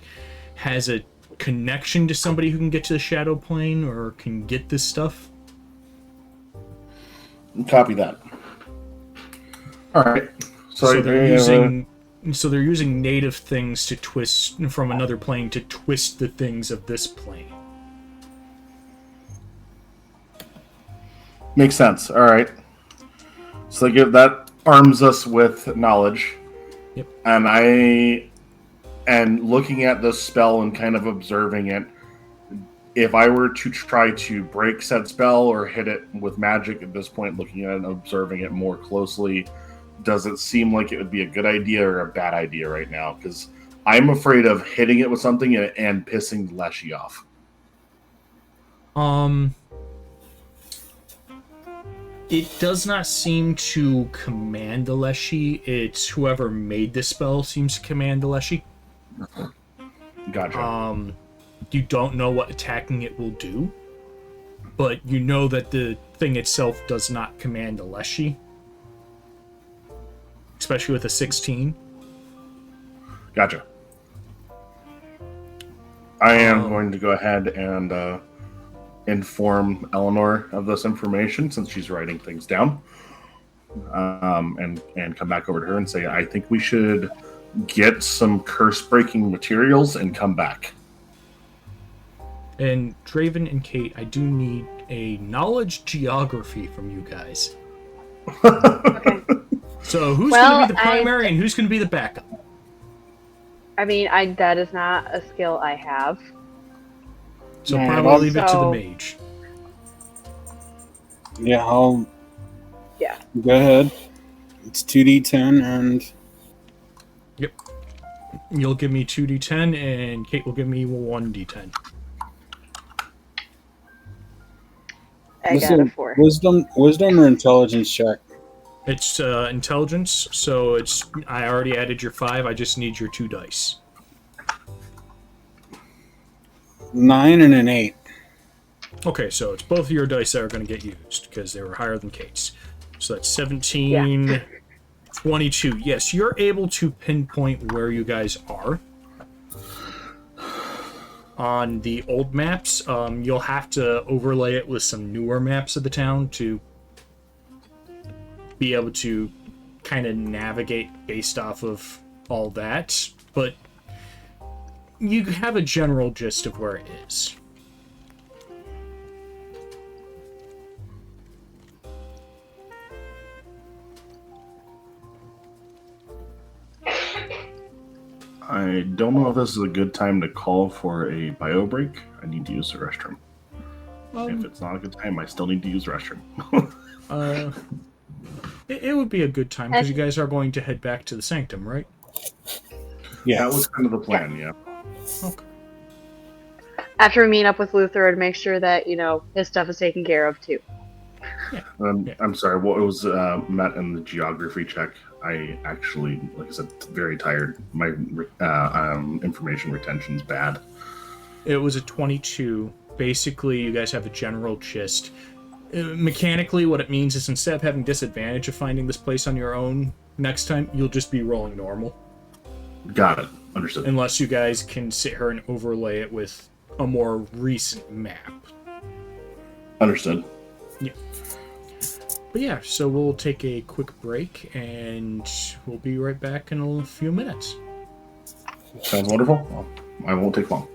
has a connection to somebody who can get to the shadow plane or can get this stuff. Copy that. All right. So they're using native things to twist from another plane to twist the things of this plane. Makes sense. All right. So that arms us with knowledge. Yep. And looking at this spell and kind of observing it, if I were to try to break said spell or hit it with magic at this point, looking at it and observing it more closely, does it seem like it would be a good idea or a bad idea right now? Because I'm afraid of hitting it with something and pissing Leshy off. It does not seem to command the Leshy. It's whoever made the spell seems to command the Leshy. Gotcha. You don't know what attacking it will do, but you know that the thing itself does not command the Leshy. Especially with a 16. Gotcha. I am going to go ahead and inform Eleanor of this information since she's writing things down, and come back over to her and say, I think we should get some curse-breaking materials and come back. And Draven and Kate, I do need a knowledge geography from you guys. Okay. So who's going to be the primary and who's going to be the backup? I mean, that is not a skill I have. So probably leave it to the mage. Yeah, Yeah. Go ahead. It's 2d10 and... Yep. You'll give me 2d10 and Kate will give me 1d10. I got a 4. Wisdom or intelligence check? It's intelligence, so I already added your 5, I just need your 2 dice. 9 and an 8. Okay, so it's both of your dice that are going to get used, because they were higher than Kate's. So that's 17, 22. Yes, you're able to pinpoint where you guys are. On the old maps, you'll have to overlay it with some newer maps of the town to be able to kind of navigate based off of all that. But you have a general gist of where it is. I don't know if this is a good time to call for a bio break. I need to use the restroom. If it's not a good time, I still need to use the restroom. It would be a good time because you guys are going to head back to the Sanctum, right? Yeah. That was kind of the plan, yeah. Okay. After we meet up with Luther and make sure that, his stuff is taken care of too. Yeah. I'm sorry, what was met in the geography check? I actually, like I said, very tired. My information retention's bad. It was a 22. Basically, you guys have a general gist. Mechanically, what it means is instead of having disadvantage of finding this place on your own, next time you'll just be rolling normal. Got it. Understood. Unless you guys can sit here and overlay it with a more recent map. Understood. Yeah. But yeah, so we'll take a quick break and we'll be right back in a few minutes. Sounds wonderful. Well, I won't take long.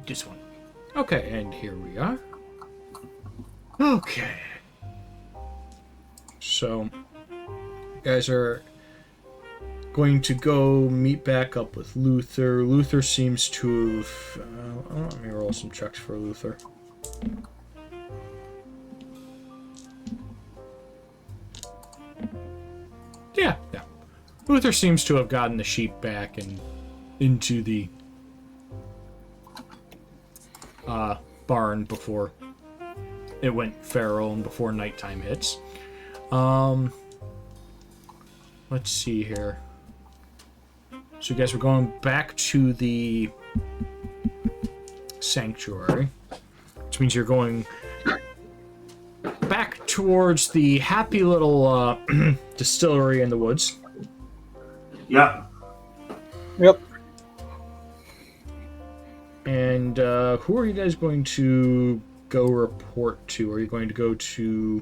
This one. Okay, and here we are. Okay. So, you guys are going to go meet back up with Luther. Luther seems to have... let me roll some checks for Luther. Yeah. Luther seems to have gotten the sheep back and into the barn before it went feral and before nighttime hits. Let's see here. So you guys were going back to the sanctuary, which means you're going back towards the happy little distillery in the woods. Yeah. Yep. And who are you guys going to go report to? Are you going to go to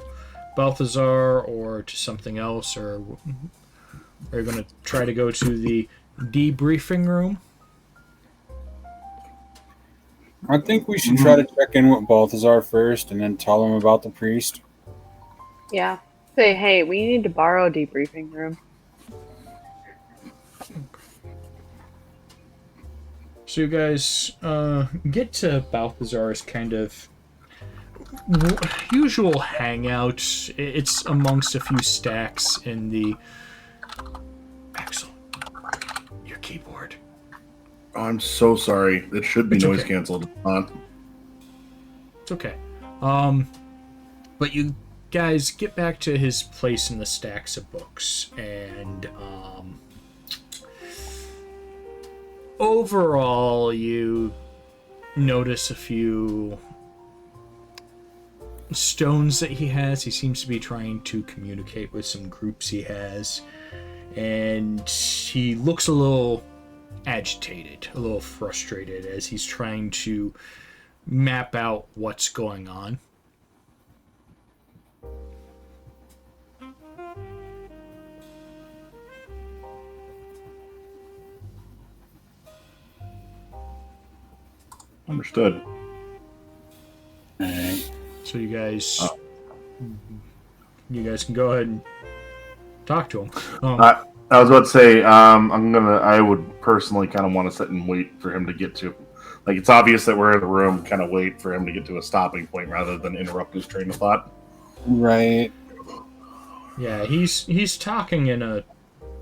Balthazar or to something else? Or are you going to try to go to the debriefing room? I think we should try to check in with Balthazar first and then tell him about the priest. Yeah. Say, hey, we need to borrow a debriefing room. So you guys get to Balthazar's kind of usual hangout. It's amongst a few stacks in the... Axel, your keyboard. Oh, I'm so sorry. It should be It's noise okay. canceled. It's okay. But you guys get back to his place in the stacks of books, and overall, you notice a few stones that he has. He seems to be trying to communicate with some groups he has, and he looks a little agitated, a little frustrated as he's trying to map out what's going on. Understood. Alright. So you guys can go ahead and talk to him. I was about to say, I would personally kind of want to sit and wait for him to get to, like, it's obvious that we're in the room, kind of wait for him to get to a stopping point rather than interrupt his train of thought. Right. Yeah, he's talking in a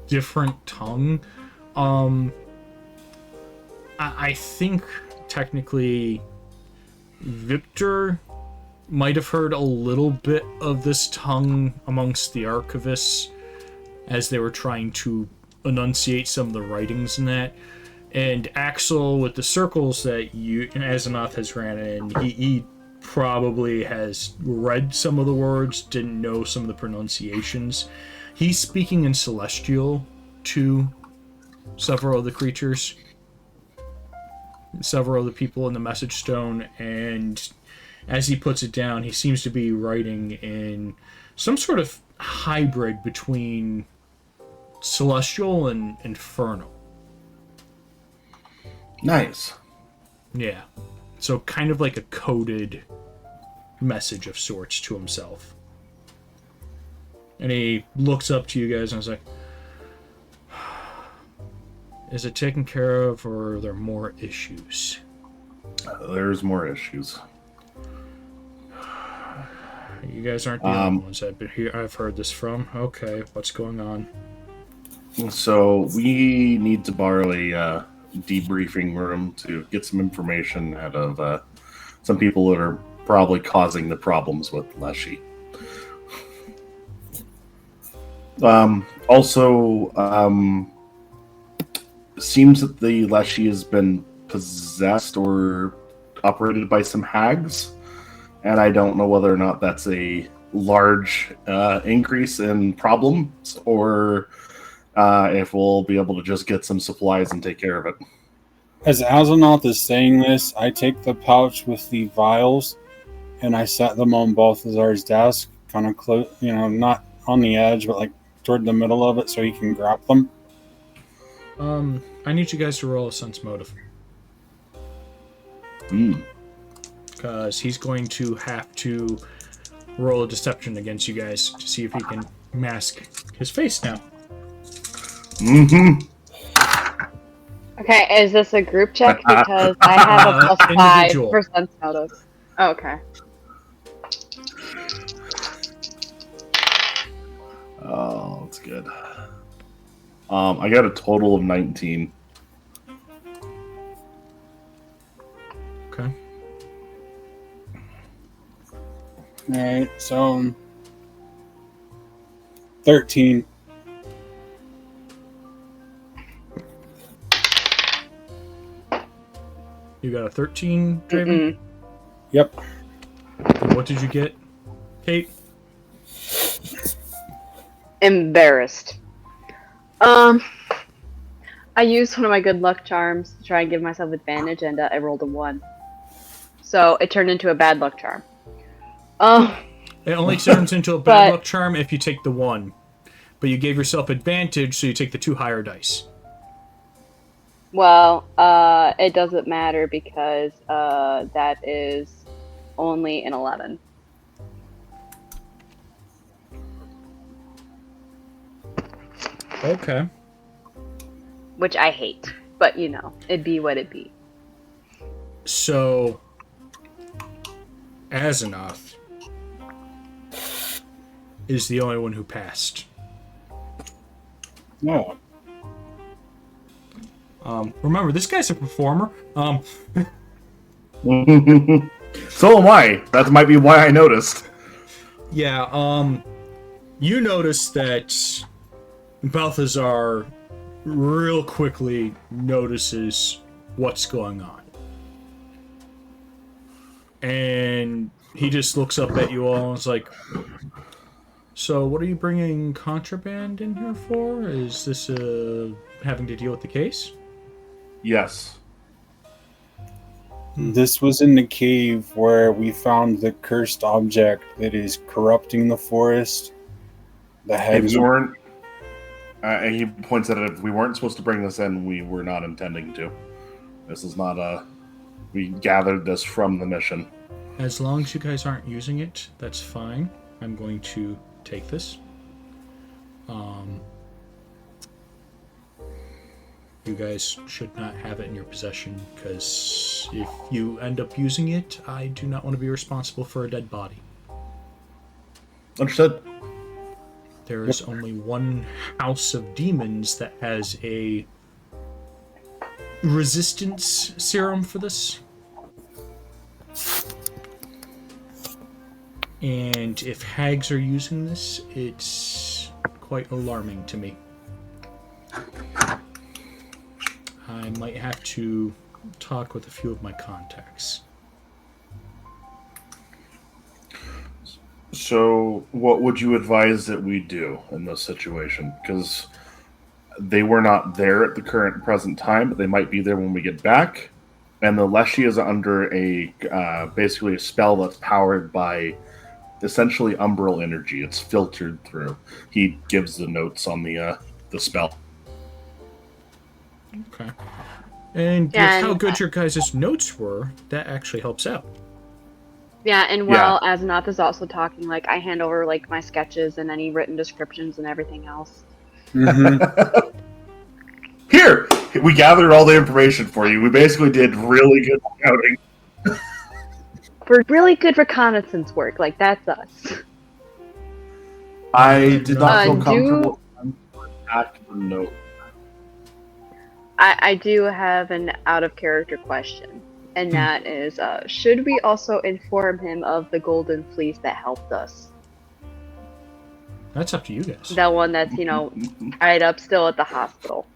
different tongue. I think technically Victor might have heard a little bit of this tongue amongst the archivists as they were trying to enunciate some of the writings in that. And Axel, with the circles that Azonoth has ran in, he probably has read some of the words, didn't know some of the pronunciations. He's speaking in Celestial to several of the creatures, several of the people in the message stone, and as he puts it down, he seems to be writing in some sort of hybrid between Celestial and Infernal. Nice. Yeah. So kind of like a coded message of sorts to himself. And he looks up to you guys and is like, is it taken care of, or are there more issues? There's more issues. You guys aren't the only ones I've heard this from. Okay, what's going on? So we need to borrow a debriefing room to get some information out of some people that are probably causing the problems with Leshy. Seems that the Leshy has been possessed or operated by some hags, and I don't know whether or not that's a large increase in problems or if we'll be able to just get some supplies and take care of it. As Azonoth is saying this, I take the pouch with the vials and I set them on Balthazar's desk, kind of close, not on the edge, but like toward the middle of it so he can grab them. I need you guys to roll a sense motive. Because he's going to have to roll a deception against you guys to see if he can mask his face now. Mm-hmm. Okay, is this a group check? Because I have a +5 individual. for sense motive. Oh, okay. Oh, that's good. I got a total of 19. Okay. Alright, so 13. You got a 13, Draven? Yep. And what did you get, Kate? Embarrassed. I used one of my good luck charms to try and give myself advantage, and I rolled a 1. So it turned into a bad luck charm. It only turns into a bad luck charm if you take the 1. But you gave yourself advantage, so you take the 2 higher dice. Well, it doesn't matter because that is only an 11. Okay. which I hate. But it'd be what it be. So, Azeroth is the only one who passed. No. Remember, this guy's a performer. So am I. That might be why I noticed. Yeah, you notice that Balthazar real quickly notices what's going on. And he just looks up at you all and is like, so what are you bringing contraband in here for? Is this having to deal with the case? Yes. This was in the cave where we found the cursed object that is corrupting the forest. The If heads we weren't, and he points at it, if we weren't supposed to bring this in, we were not intending to. This is not we gathered this from the mission. As long as you guys aren't using it, that's fine. I'm going to take this. You guys should not have it in your possession, because if you end up using it, I do not want to be responsible for a dead body. Understood. There is only one house of demons that has a resistance serum for this. And if hags are using this, it's quite alarming to me. I might have to talk with a few of my contacts. So, what would you advise that we do in this situation? Because they were not there at the present time, but they might be there when we get back. And the Leshy is under basically a spell that's powered by essentially umbral energy. It's filtered through. He gives the notes on the spell. Okay. And with how good your guys' notes were, that actually helps out. Yeah, and while Azeroth is also talking, like, I hand over, like, my sketches and any written descriptions and everything else. Mm-hmm. Here! We gathered all the information for you. We basically did really good scouting. For really good reconnaissance work, like, that's us. I did not feel comfortable with the note. I do have an out-of-character question, and that is, should we also inform him of the golden fleece that helped us? That's up to you guys. That one that's, tied up still at the hospital.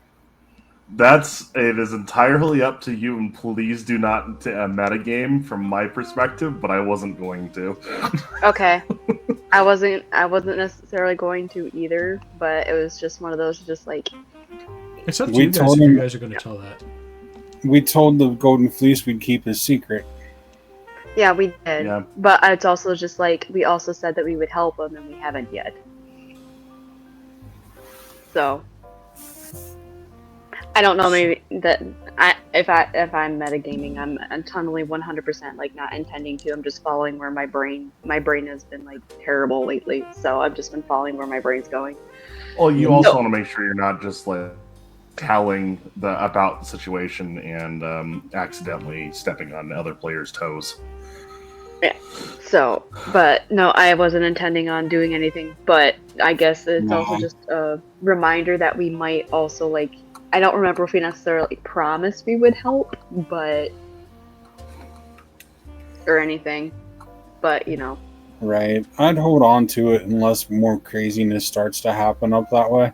It is entirely up to you, and please do not metagame from my perspective, but I wasn't going to. Okay. I wasn't necessarily going to either, but it was just one of those, just like... It's up to you guys if you guys are going to tell that. We told the Golden Fleece we'd keep his secret. Yeah, we did. Yeah. But it's also just like, we also said that we would help him, and we haven't yet. So... I don't know, maybe that if I'm metagaming, I'm totally 100% like not intending to. I'm just following where my brain has been like terrible lately, so I've just been following where my brain's going. Well, you also want to make sure you're not just like telling about the situation and accidentally stepping on other players' toes. Yeah. So, but no, I wasn't intending on doing anything. But I guess it's also just a reminder that we might also like. I don't remember if we necessarily promised we would help, but or anything. But Right. I'd hold on to it unless more craziness starts to happen up that way.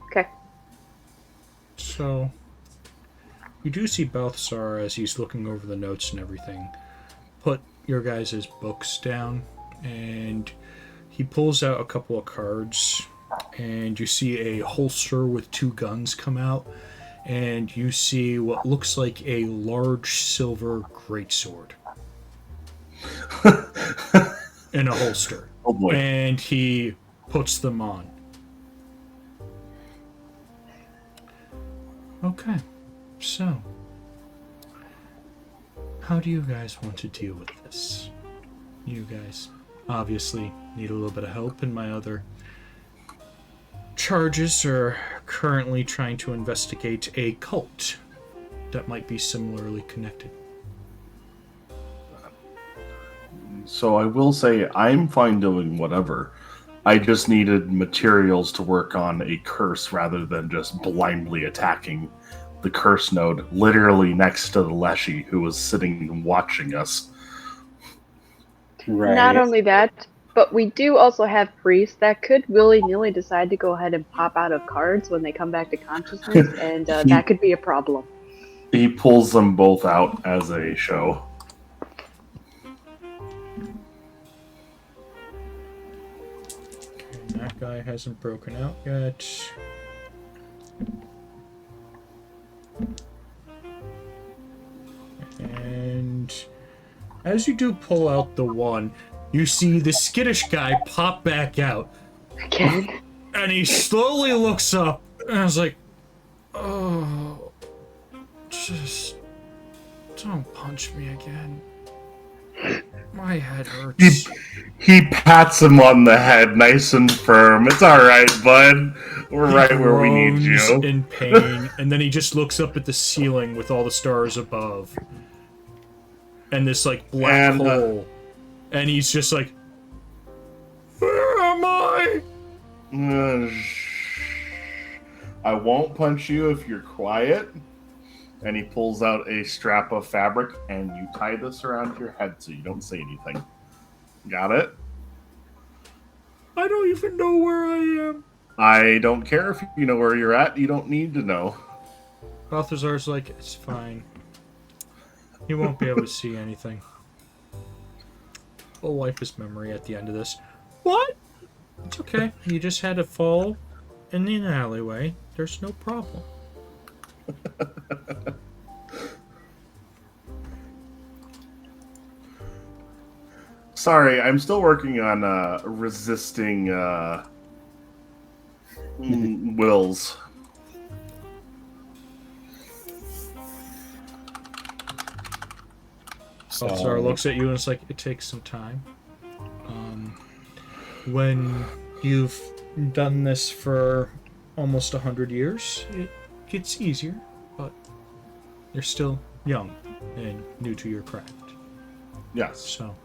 Okay. So, you do see Balthazar as he's looking over the notes and everything. Put your guys' books down, and he pulls out a couple of cards, and you see a holster with 2 guns come out, and you see what looks like a large silver greatsword in a holster. Oh boy. And he puts them on. Okay, so how do you guys want to deal with this? You guys obviously need a little bit of help, and my other charges are currently trying to investigate a cult that might be similarly connected. So I will say I'm fine doing whatever. I just needed materials to work on a curse rather than just blindly attacking the curse node literally next to the Leshy who was sitting and watching us. Right. Not only that, but we do also have priests that could willy-nilly decide to go ahead and pop out of cards when they come back to consciousness, and that could be a problem. He pulls them both out as a show. And that guy hasn't broken out yet. And as you do pull out the one, you see the skittish guy pop back out. Again. And he slowly looks up, and I was like, oh, just don't punch me again. My head hurts. He pats him on the head nice and firm. It's alright, bud. We're right where we need Groans you. in pain, and then he just looks up at the ceiling with all the stars above. And this, like, black hole. And he's just like, where am I? I won't punch you if you're quiet. And he pulls out a strap of fabric, and you tie this around your head so you don't say anything. Got it? I don't even know where I am. I don't care if you know where you're at. You don't need to know. Balthazar's like, it's fine. You won't be able to see anything. I'll wipe his memory at the end of this. What? It's okay. You just had a fall in the alleyway. There's no problem. Sorry, I'm still working on resisting wills. Balthazar looks at you and it's like, it takes some time. When you've done this for almost 100 years, it gets easier, but you're still young and new to your craft. Yes. So.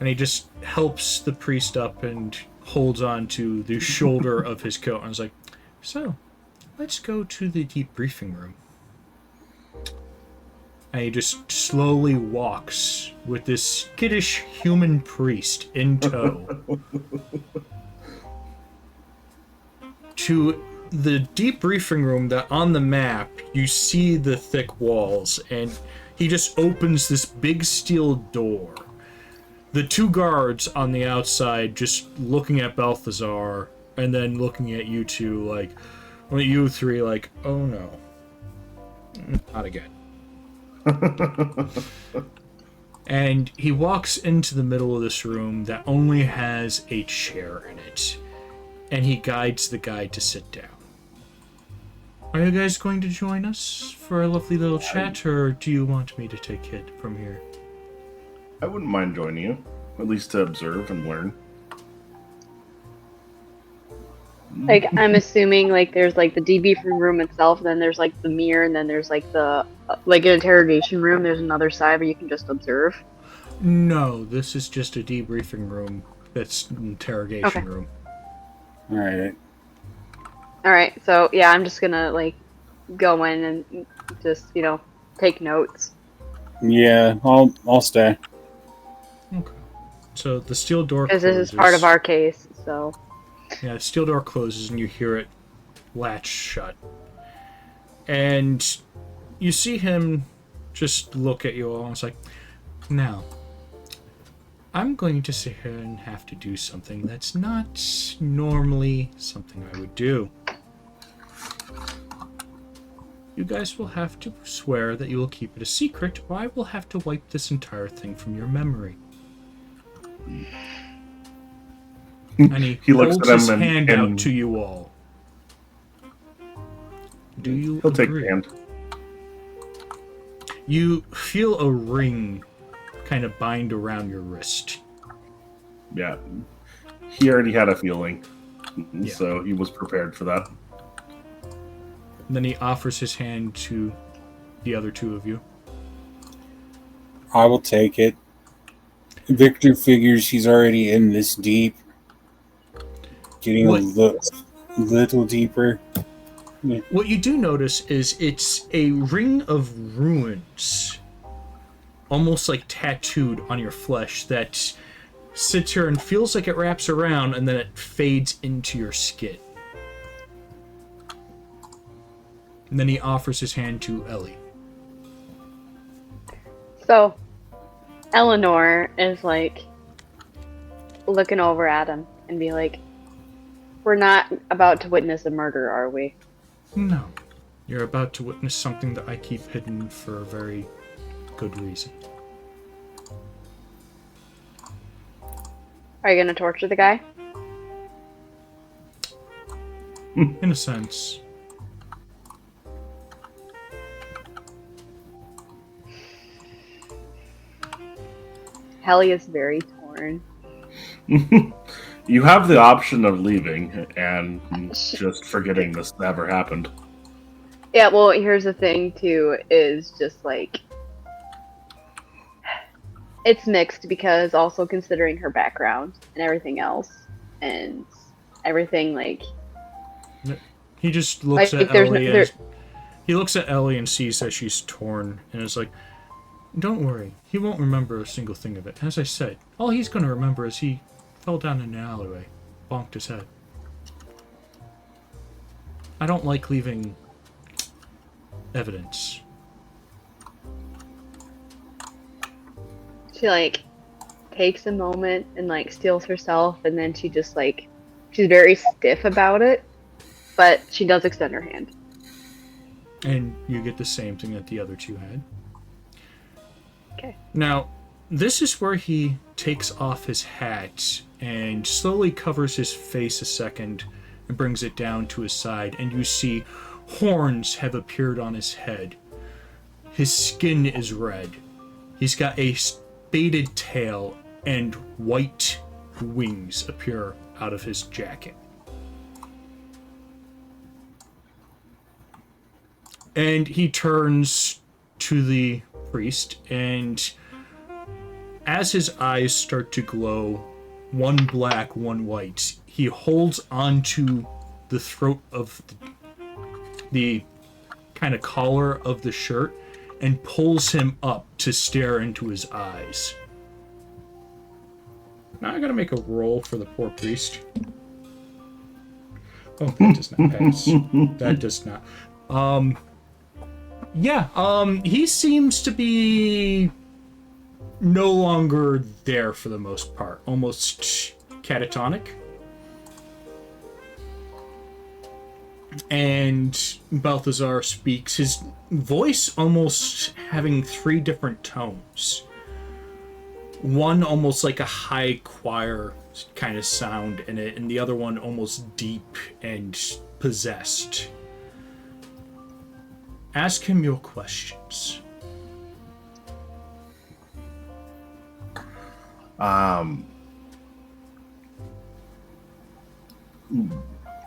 And he just helps the priest up and holds on to the shoulder of his coat and is like, so, let's go to the debriefing room. And he just slowly walks with this skittish human priest in tow to the debriefing room that on the map you see the thick walls, and he just opens this big steel door. The two guards on the outside just looking at Balthazar and then looking at you two like, well, you three like, oh no, not again. And he walks into the middle of this room that only has a chair in it, and he guides the guy to sit down. Are you guys going to join us for a lovely little chat, or do you want me to take it from here? I wouldn't mind joining you, at least to observe and learn. Like, I'm assuming, like, there's, like, the debriefing room itself, and then there's, like, the mirror, and then there's, like, the, like, an interrogation room. There's another side where you can just observe. No, this is just a debriefing room that's an interrogation room. Alright. Alright, so, yeah, I'm just gonna, like, go in and just, you know, take notes. Yeah, I'll stay. Okay. So the steel door Because closes. this is part of our case, so... Yeah, the steel door closes and you hear it latch shut. And you see him just look at you all and it's like, now, I'm going to sit here and have to do something that's not normally something I would do. You guys will have to swear that you will keep it a secret, or I will have to wipe this entire thing from your memory. And he looks holds at his him hand and out to you all. Do you he'll take agree? the hand. You feel a ring kind of bind around your wrist. Yeah. He already had a feeling. Yeah. So he was prepared for that. And then he offers his hand to the other two of you. I will take it. Victor figures he's already in this deep. Getting What? a little deeper. What you do notice is it's a ring of runes, almost like tattooed on your flesh, that sits here and feels like it wraps around and then it fades into your skin. And then he offers his hand to Ellie. So, Eleanor is like looking over at him and be like, "We're not about to witness a murder, are we?" No. You're about to witness something that I keep hidden for a very good reason. Are you gonna torture the guy? In a sense. Helly is very torn. You have the option of leaving and just forgetting this ever happened. Yeah, well, here's the thing, too, is just like, it's mixed because also considering her background and everything else, and everything, like... He just looks like, at Ellie and he looks at Ellie and sees that she's torn and is like, "Don't worry, he won't remember a single thing of it. As I said, all he's going to remember is he fell down in an alleyway, bonked his head. I don't like leaving evidence." She, like, takes a moment and, like, steals herself, and then she just, like, she's very stiff about it, but she does extend her hand. And you get the same thing that the other two had. Okay. Now, this is where he takes off his hat and slowly covers his face a second and brings it down to his side, and you see horns have appeared on his head. His skin is red. He's got a spaded tail, and white wings appear out of his jacket. And he turns to the priest, and as his eyes start to glow, one black, one white, he holds onto the throat of the kind of collar of the shirt and pulls him up to stare into his eyes. Now I gotta make a roll for the poor priest. Oh, that does not pass. That does not. He seems to be no longer there for the most part. Almost catatonic. And Balthazar speaks, his voice almost having three different tones. One almost like a high choir kind of sound in it, and the other one almost deep and possessed. Ask him your questions.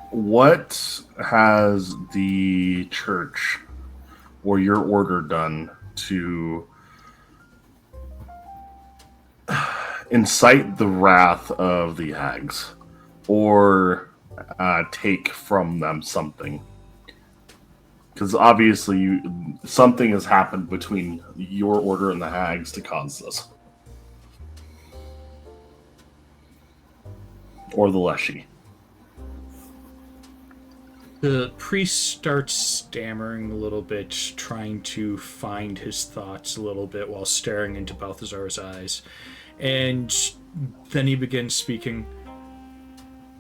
What has the church or your order done to incite the wrath of the hags, or take from them something? Because obviously something has happened between your order and the hags to cause this. Or the Leshy. The priest starts stammering a little bit, trying to find his thoughts a little bit while staring into Balthazar's eyes. And then he begins speaking.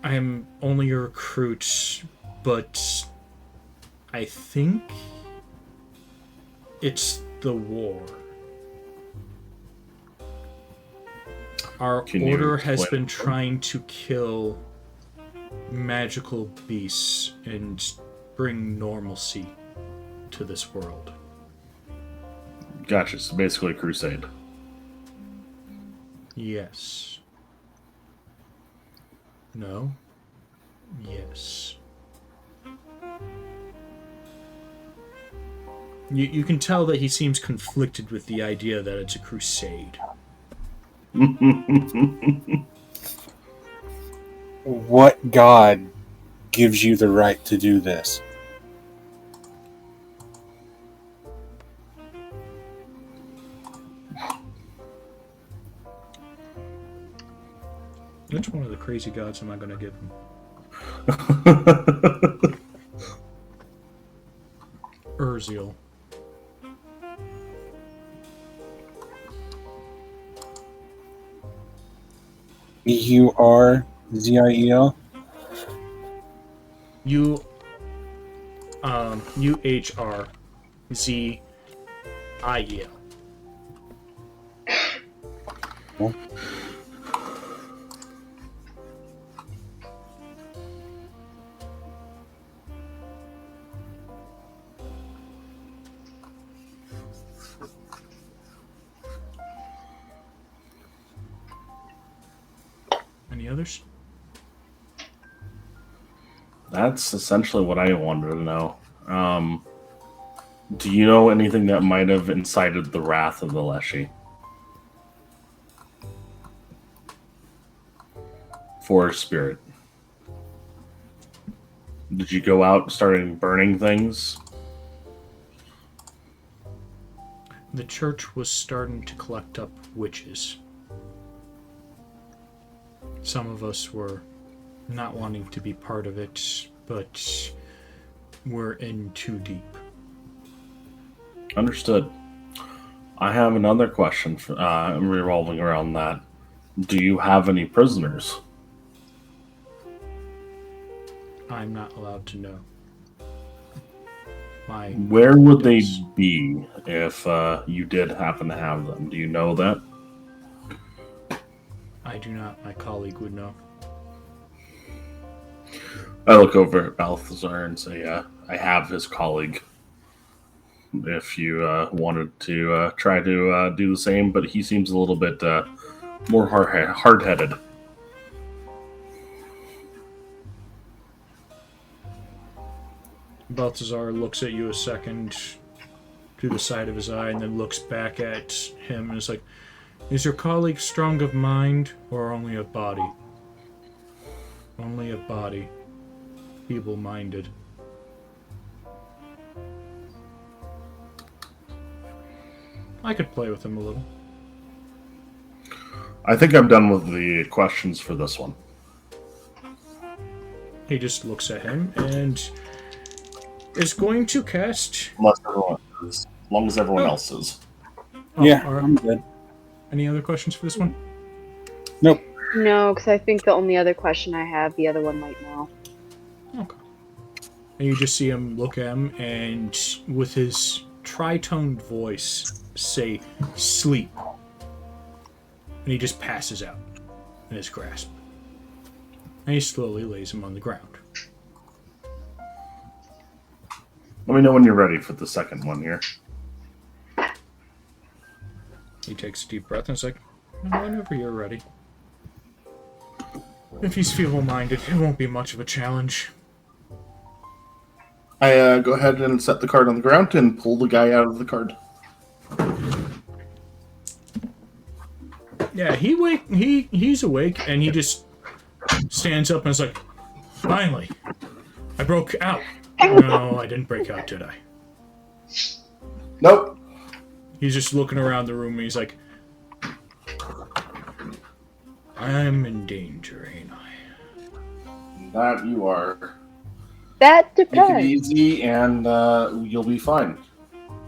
"I am only a recruit, but I think it's the war. Our order has been trying to kill magical beasts and bring normalcy to this world." Gotcha, so basically a crusade. Yes. No? Yes. You can tell that he seems conflicted with the idea that it's a crusade. What god gives you the right to do this? Which one of the crazy gods am I going to give him? Urziel. Urziel? Uhrziel. Well, Any others? That's essentially what I wanted to know. Do you know anything that might have incited the wrath of the Leshy? For spirit. Did you go out and started burning things? The church was starting to collect up witches. Some of us were not wanting to be part of it, but we're in too deep. Understood. I have another question revolving around that. Do you have any prisoners? I'm not allowed to know. Where would they be if you did happen to have them? Do you know that? I do not. My colleague would know. I look over at Balthazar and say, I have his colleague. If you wanted to try to do the same, but he seems a little bit more hard-headed. Balthazar looks at you a second through the side of his eye and then looks back at him and is like, is your colleague strong of mind or only of body? Only of body. Feeble-minded. I could play with him a little. I think I'm done with the questions for this one. He just looks at him and is going to cast... As long as everyone else is. Yeah, I'm good. Any other questions for this one? Nope. No, because I think the only other question I have, the other one might know. Okay. And you just see him look at him and with his tritoned voice say, sleep. And he just passes out in his grasp. And he slowly lays him on the ground. Let me know when you're ready for the second one here. He takes a deep breath and is like, whenever you're ready. If he's feeble-minded, it won't be much of a challenge. I go ahead and set the card on the ground and pull the guy out of the card. Yeah, he's awake, and he just stands up and is like, finally, I broke out. No, I didn't break out, did I? Nope. He's just looking around the room and he's like, I'm in danger, ain't I? That you are. That Take it depends. easy and you'll be fine.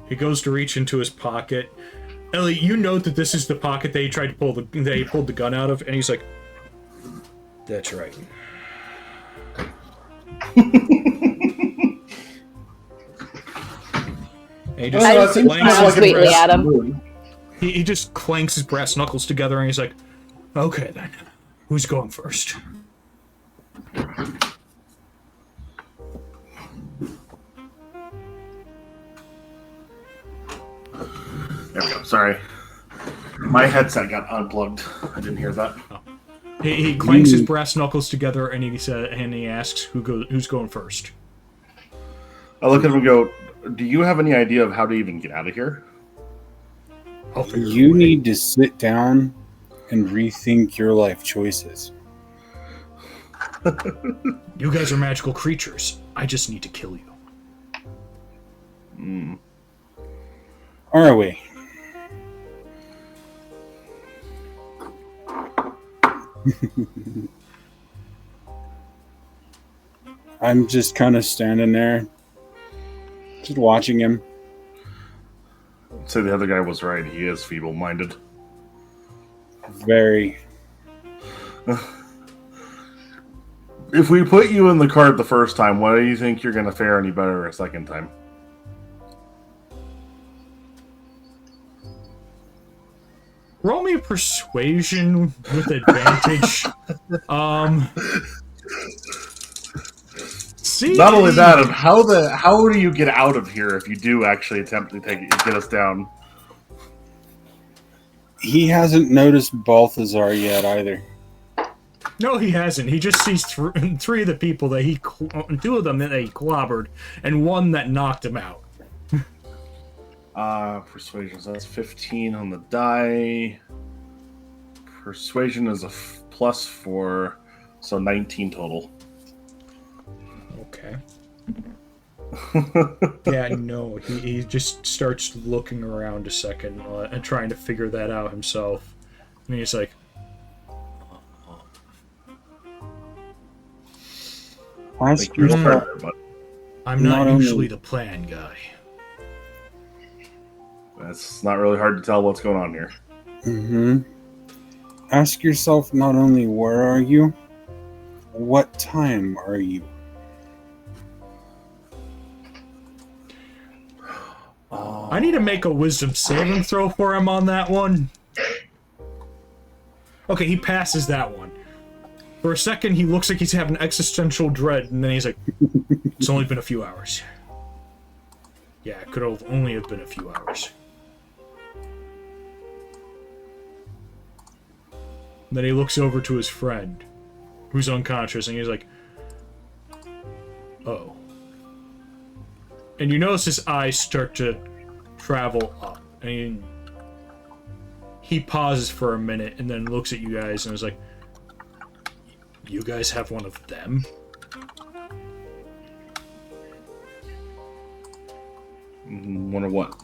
He goes to reach into his pocket. Ellie, you know that this is the pocket that he tried to pull that he pulled the gun out of, and he's like, that's right. And he just I just clanks smile his sweetly brass- at him. He just clanks his brass knuckles together and he's like, okay then, who's going first? There we go. Sorry. My headset got unplugged. I didn't hear that. He clanks his brass knuckles together and he asks who's going first. I look at him and go, "Do you have any idea of how to even get out of here?" You need to sit down and rethink your life choices. You guys are magical creatures. I just need to kill you. Are we? I'm just kind of standing there, just watching him. I'd say the other guy was right. He is feeble-minded. Very. If we put you in the cart the first time, why do you think you're going to fare any better a second time? Roll me a persuasion with advantage. See, Not only that, how do you get out of here if you do actually attempt to get us down? He hasn't noticed Balthazar yet either. No, he hasn't. He just sees three of the people that two of them that he clobbered, and one that knocked him out. Persuasion, so that's 15 on the die. Persuasion is a +4, so 19 total. Okay. Yeah, no, he just starts looking around a second and trying to figure that out himself. And he's like, Ask yourself, I'm not usually the plan guy. That's not really hard to tell what's going on here. Ask yourself not only where are you, what time are you? I need to make a wisdom saving throw for him on that one. Okay, he passes that one. For a second, he looks like he's having existential dread, and then he's like, it's only been a few hours. Yeah, it could have only have been a few hours. And then he looks over to his friend, who's unconscious, and he's like, oh. And you notice his eyes start to travel up. And he pauses for a minute and then looks at you guys and is like, you guys have one of them? One of what?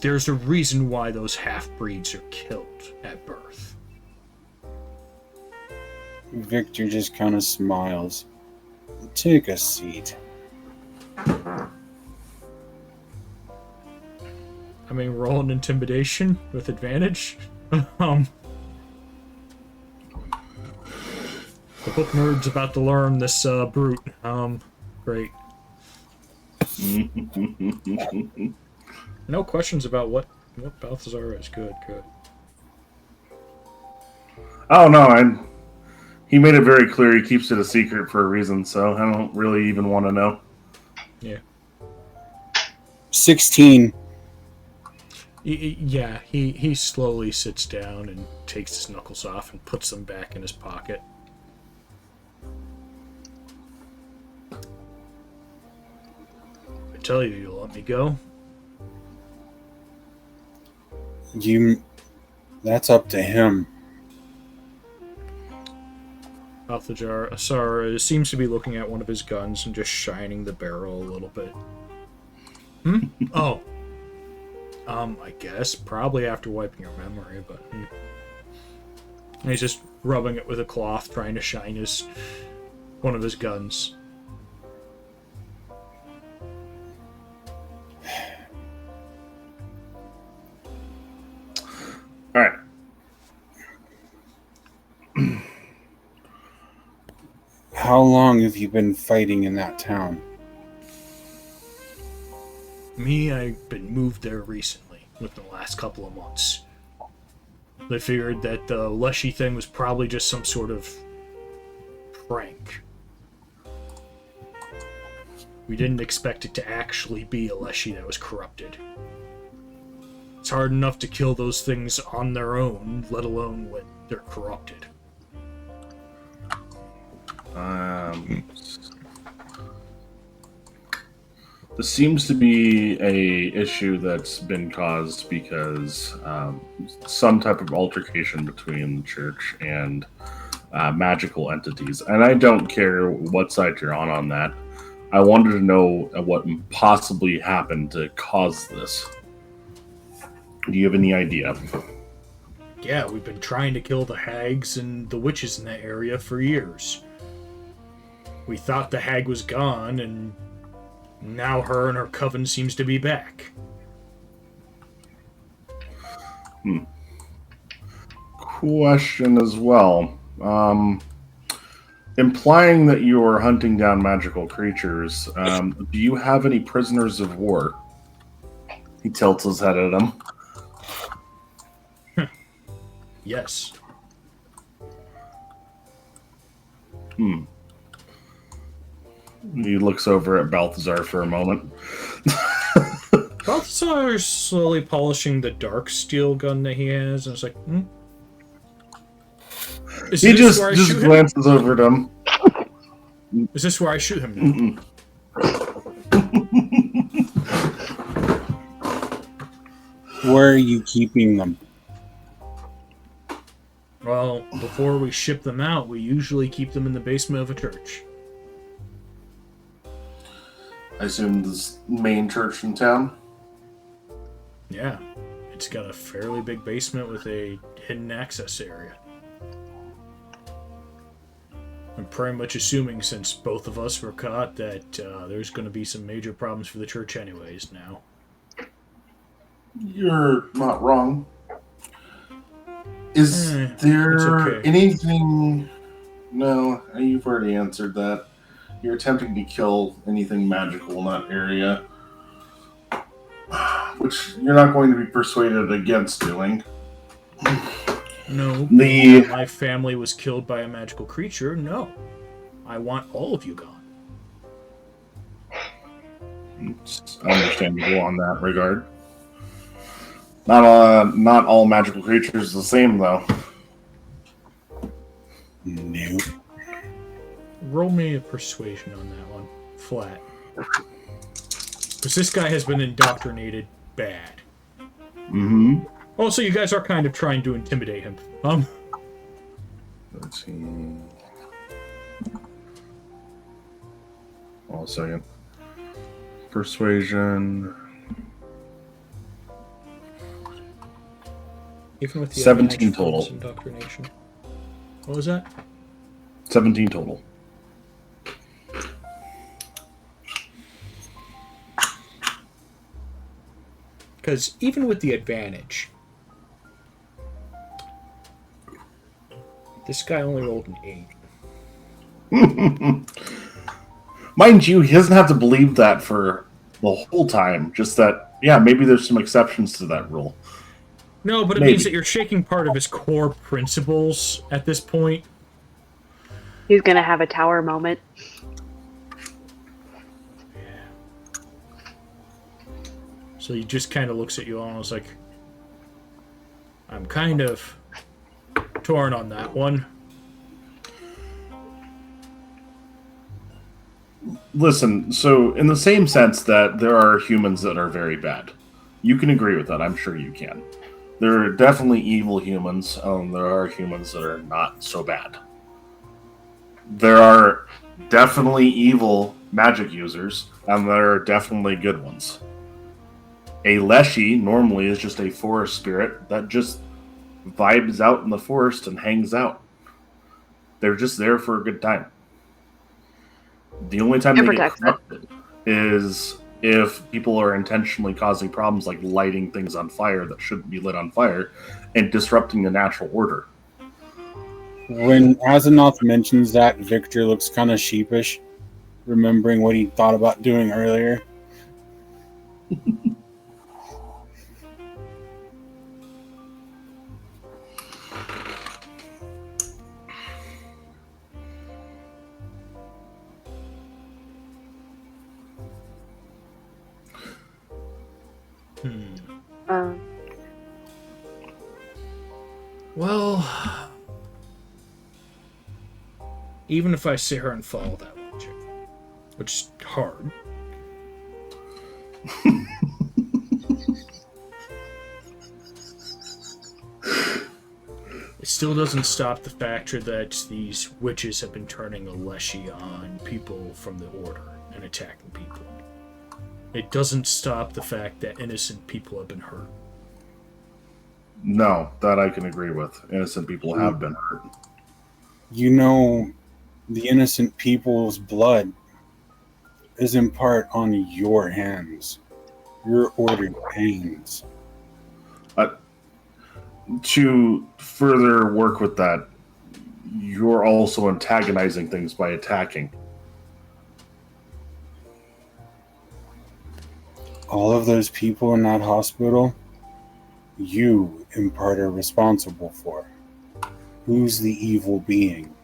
There's a reason why those half-breeds are killed at birth. Victor just kind of smiles. Take a seat. I mean, roll an intimidation with advantage. The book nerd's about to learn this brute. Great. No questions about what Balthazar is. Good. Oh no, he made it very clear he keeps it a secret for a reason, so I don't really even want to know. Yeah. 16. Yeah, he slowly sits down and takes his knuckles off and puts them back in his pocket. I tell you, you'll let me go? That's up to him. Balthazar seems to be looking at one of his guns and just shining the barrel a little bit. Oh. I guess. Probably after wiping your memory, but... And he's just rubbing it with a cloth, trying to shine one of his guns. Alright. How long have you been fighting in that town? Me, I've been moved there recently, within the last couple of months. They figured that the Leshy thing was probably just some sort of prank. We didn't expect it to actually be a Leshy that was corrupted. It's hard enough to kill those things on their own, let alone when they're corrupted. This seems to be a issue that's been caused because some type of altercation between the church and magical entities. And I don't care what side you're on that. I wanted to know what possibly happened to cause this. Do you have any idea? Yeah, we've been trying to kill the hags and the witches in that area for years. We thought the hag was gone, and now her and her coven seems to be back. Question as well. Implying that you are hunting down magical creatures, do you have any prisoners of war? He tilts his head at him. Yes. He looks over at Balthazar for a moment. Balthazar's slowly polishing the dark steel gun that he has, and it's like, He just glances over at him. Is this where I shoot him now? Where are you keeping them? Well, before we ship them out, we usually keep them in the basement of a church. I assume this main church in town? Yeah. It's got a fairly big basement with a hidden access area. I'm pretty much assuming, since both of us were caught, that there's going to be some major problems for the church anyways now. You're not wrong. Is there anything... No, you've already answered that. You're attempting to kill anything magical in that area, which you're not going to be persuaded against doing. No, my family was killed by a magical creature. No, I want all of you gone. It's understandable on that regard. Not all magical creatures are the same, though. Nope. Roll me a persuasion on that one. Flat. Because this guy has been indoctrinated bad. Mm-hmm. Also, you guys are kind of trying to intimidate him. Let's see. Hold on a second. Persuasion. Even with the 17 total. Indoctrination. What was that? 17 total. Because even with the advantage, this guy only rolled an 8. Mind you, he doesn't have to believe that for the whole time. Just that, yeah, maybe there's some exceptions to that rule. No, but it means that you're shaking part of his core principles at this point. He's gonna have a tower moment. So he just kind of looks at you almost like, I'm kind of torn on that one. Listen, so in the same sense that there are humans that are very bad. You can agree with that, I'm sure you can. There are definitely evil humans, there are humans that are not so bad. There are definitely evil magic users, and there are definitely good ones. A Leshy normally is just a forest spirit that just vibes out in the forest and hangs out. They're just there for a good time. The only time they get corrupted is if people are intentionally causing problems like lighting things on fire that shouldn't be lit on fire and disrupting the natural order. When Azonoth mentions that, Victor looks kind of sheepish, remembering what he thought about doing earlier. Well, even if I sit here and follow that logic, which is hard, it still doesn't stop the factor that these witches have been turning a leshy on people from the Order and attacking people. It doesn't stop the fact that innocent people have been hurt. No, that I can agree with. Innocent people have been hurt. You know, the innocent people's blood is in part on your hands. Your ordered hands. To further work with that, you're also antagonizing things by attacking. All of those people in that hospital, you in part are responsible for. Who's the evil being?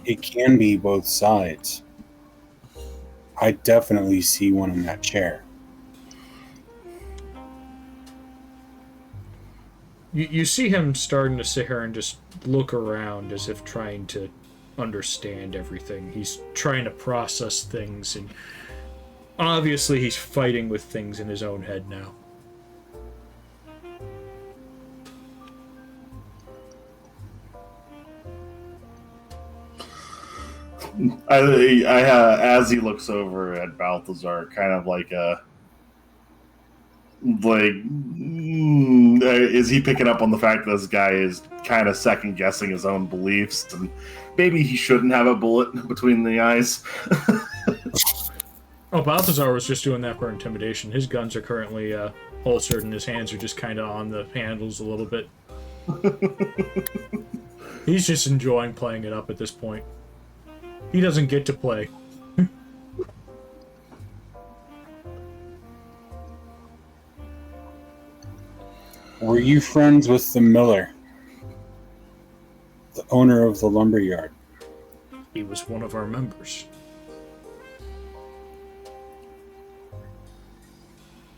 It can be both sides. I definitely see one in that chair. You see him starting to sit here and just look around as if trying to understand everything. He's trying to process things, and obviously he's fighting with things in his own head now. As he looks over at Balthazar, kind of like is he picking up on the fact that this guy is kind of second guessing his own beliefs, and maybe he shouldn't have a bullet between the eyes? Oh, Balthazar was just doing that for intimidation. His guns are currently holstered, and his hands are just kind of on the handles a little bit. He's just enjoying playing it up at this point. He doesn't get to play. Were you friends with the miller? The owner of the lumberyard? He was one of our members.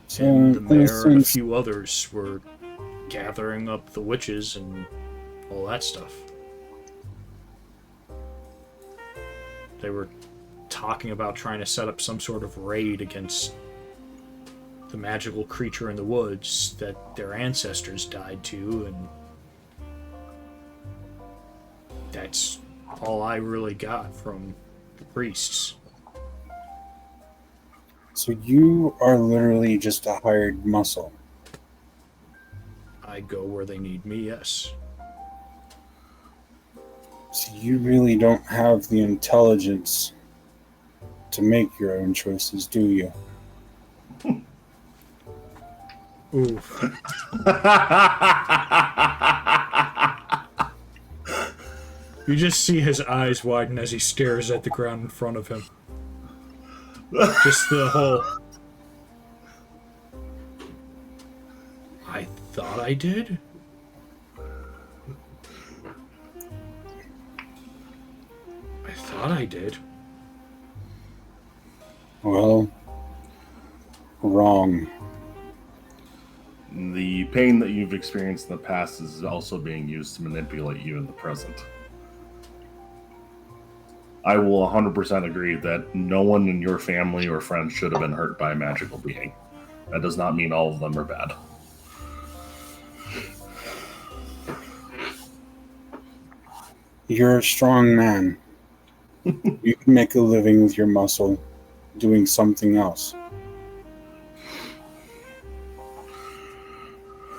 So, And the mayor and a since few others were gathering up the witches and all that stuff. They were talking about trying to set up some sort of raid against the magical creature in the woods that their ancestors died to, and that's all I really got from the priests. So you are literally just a hired muscle. I go where they need me, yes. So you really don't have the intelligence to make your own choices, do you? Oof. You just see his eyes widen as he stares at the ground in front of him. Just the whole... I thought I did? I thought I did. Well, wrong. The pain that you've experienced in the past is also being used to manipulate you in the present. I will 100% agree that no one in your family or friends should have been hurt by a magical being. That does not mean all of them are bad. You're a strong man. You can make a living with your muscle doing something else.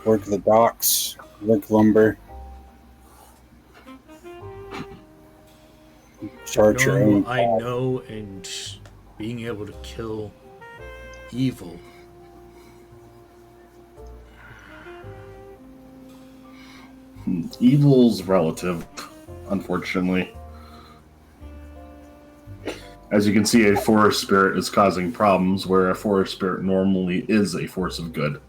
Work the docks, work lumber, charge your own. I know, and being able to kill evil. Evil's relative, unfortunately. As you can see, a forest spirit is causing problems where a forest spirit normally is a force of good.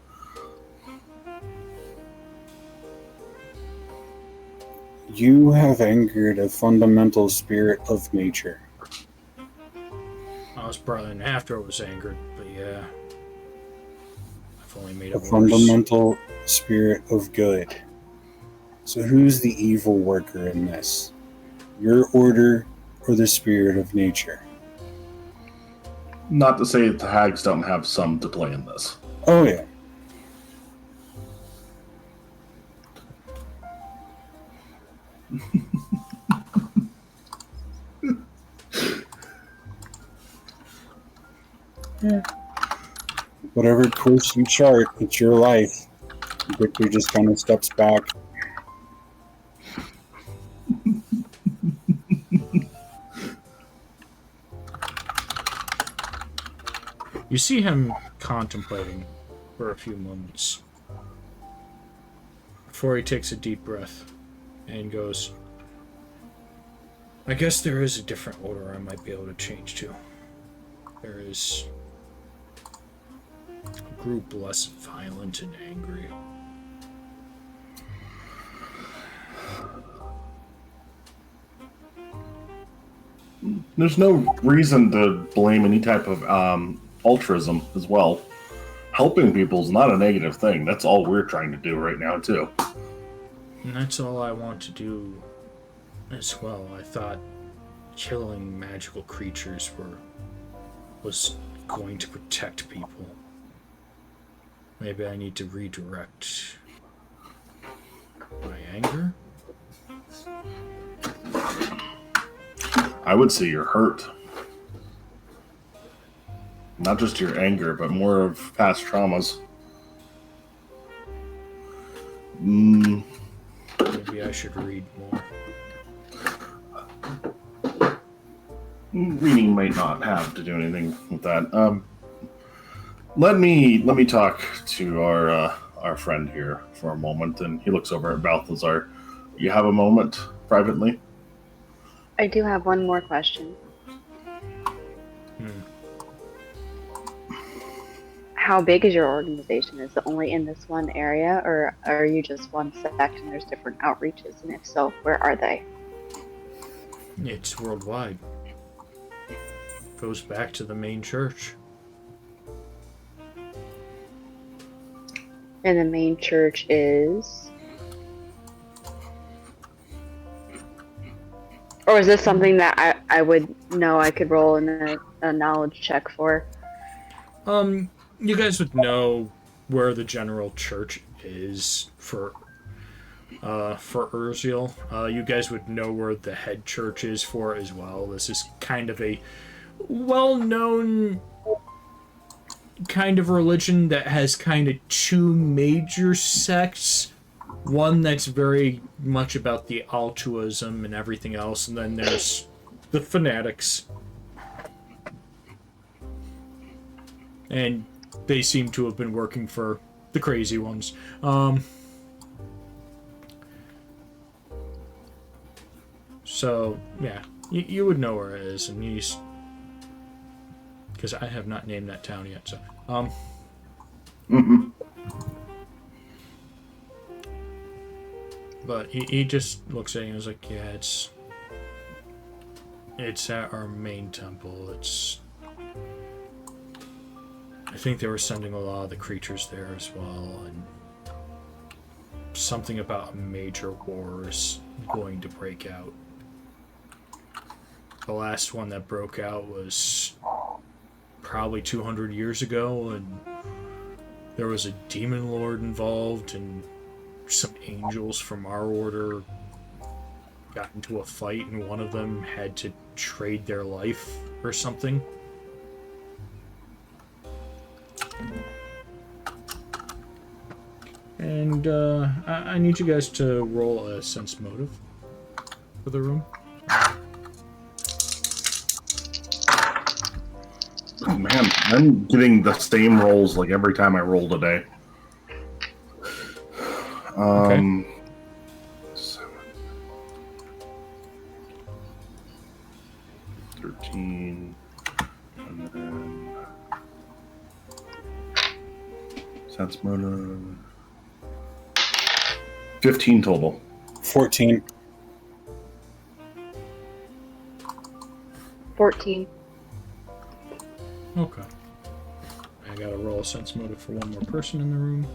You have angered a fundamental spirit of nature. I was probably after I was angered, but yeah. I've only made it A worse. fundamental spirit of good. So who's the evil worker in this? Your order or the spirit of nature? Not to say that the hags don't have some to play in this. Oh, yeah. Yeah. Whatever course you chart, it's your life. Victor just kind of steps back. You see him contemplating for a few moments before he takes a deep breath and goes, I guess there is a different order I might be able to change to. There is a group less violent and angry. There's no reason to blame any type of altruism as well. Helping people is not a negative thing. That's all we're trying to do right now, too. And that's all I want to do as well. I thought killing magical creatures was going to protect people. Maybe I need to redirect my anger? I would say you're hurt. Not just your anger, but more of past traumas. Maybe I should read more. Reading might not have to do anything with that. Let me talk to our friend here for a moment, and he looks over at Balthazar. You have a moment privately? I do have one more question. How big is your organization? Is it only in this one area, or are you just one sect and there's different outreaches? And if so, where are they? It's worldwide. Goes back to the main church. And the main church is... Or is this something that I would know I could roll in a knowledge check for? You guys would know where the general church is for Urziel. You guys would know where the head church is for it as well. This is kind of a well-known kind of religion that has kind of two major sects. One that's very much about the altruism and everything else, and then there's the fanatics. And they seem to have been working for the crazy ones. So, yeah, you would know where it is, and he's... Because I have not named that town yet, so... But he just looks at it and was like, yeah, it's at our main temple. I think they were sending a lot of the creatures there as well, and something about a major war is going to break out. The last one that broke out was probably 200 years ago, and there was a demon lord involved, and some angels from our order got into a fight, and one of them had to trade their life or something. And I need you guys to roll a sense motive for the room. Oh, man, I'm getting the same rolls like every time I roll today. Okay. 7, 13, and then sense motive. 15 total. 14. 14. Okay. I gotta roll a sense motive for one more person in the room.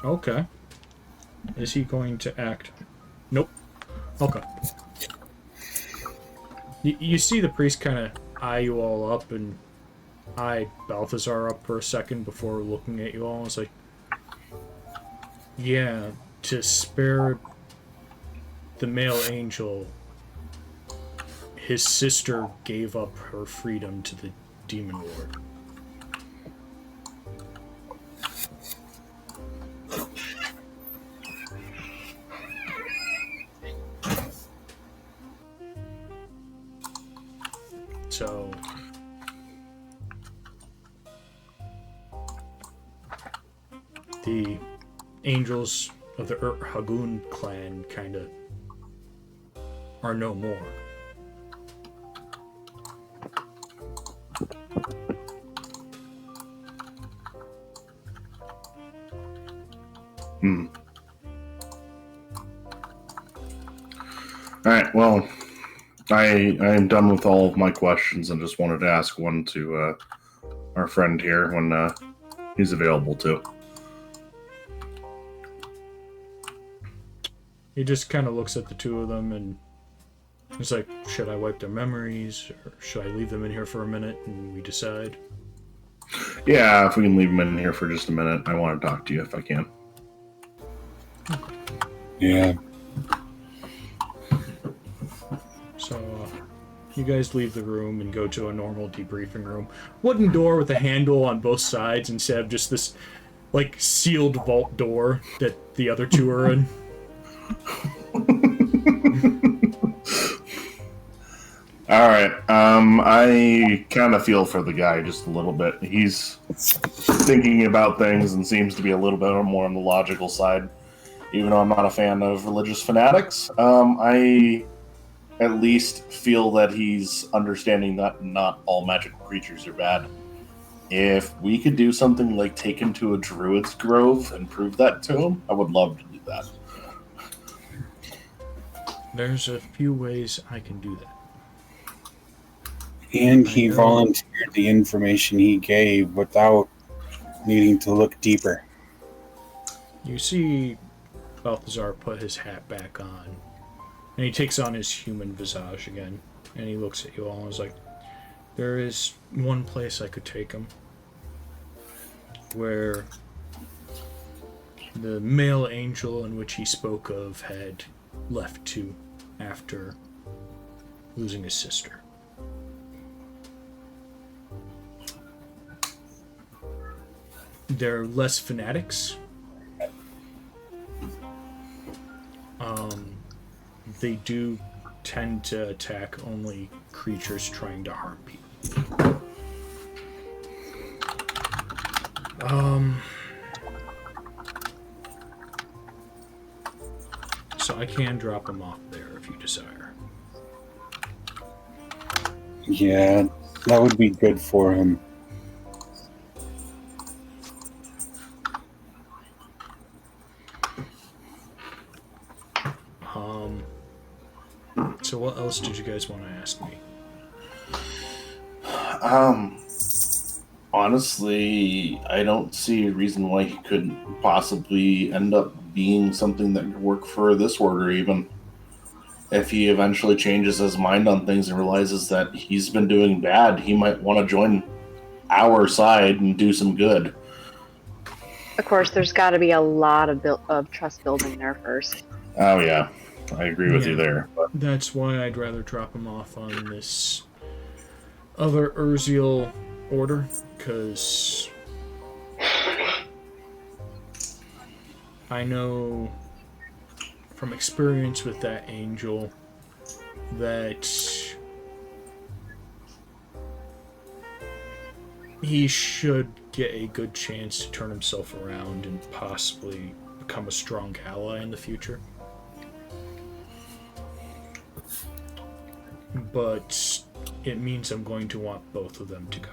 Okay. Is he going to act? Nope. Okay. You see the priest kind of eye you all up and eye Balthazar up for a second before looking at you all. It's like, yeah, to spare the male angel, his sister gave up her freedom to the demon lord. So the angels of the Hagun clan kind of are no more. All right. Well, I am done with all of my questions and just wanted to ask one to our friend here when he's available too. He just kind of looks at the two of them and he's like, should I wipe their memories or should I leave them in here for a minute and we decide? Yeah, if we can leave him in here for just a minute, I want to talk to you if I can. Yeah. So you guys leave the room and go to a normal debriefing room. Wooden door with a handle on both sides instead of just this like sealed vault door that the other two are in. All right. I kind of feel for the guy just a little bit. He's thinking about things and seems to be a little bit more on the logical side. Even though I'm not a fan of religious fanatics, I at least feel that he's understanding that not all magical creatures are bad. If we could do something like take him to a druid's grove and prove that to him, I would love to do that. There's a few ways I can do that. And he volunteered the information he gave without needing to look deeper. You see Balthazar put his hat back on, and he takes on his human visage again, and he looks at you all and is like, there is one place I could take him, where the male angel in which he spoke of had left to after losing his sister. They're less fanatics. They do tend to attack only creatures trying to harm people. So I can drop them off there if you desire. Yeah, that would be good for him. So what else did you guys want to ask me? Honestly, I don't see a reason why he couldn't possibly end up being something that could work for this order, even if he eventually changes his mind on things and realizes that he's been doing bad. He might want to join our side and do some good. Of course, there's got to be a lot of trust building there first. Oh yeah, I agree with you there. But That's why I'd rather drop him off on this other Urziel order, because I know from experience with that angel that he should get a good chance to turn himself around and possibly become a strong ally in the future. But it means I'm going to want both of them to go.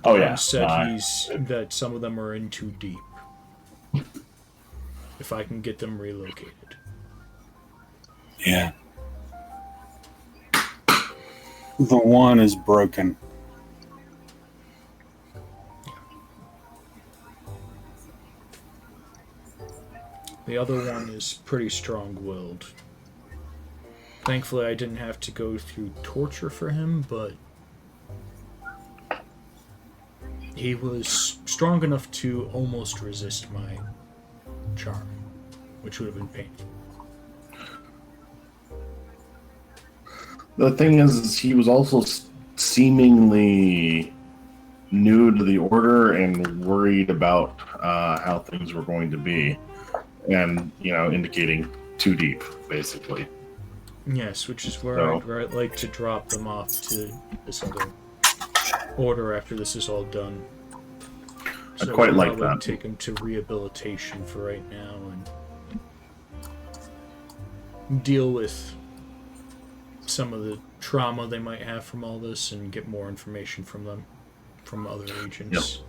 oh yeah, He said that some of them are in too deep. If I can get them relocated. Yeah. The one is broken. The other one is pretty strong-willed. Thankfully, I didn't have to go through torture for him, but he was strong enough to almost resist my charm, which would have been painful. The thing is he was also seemingly new to the order and worried about how things were going to be, and indicating too deep, basically. Yes, which is where I'd like to drop them off to this other order after this is all done. I quite like that. Take him to rehabilitation for right now and deal with some of the trauma they might have from all this and get more information from them, from other agents. Yep.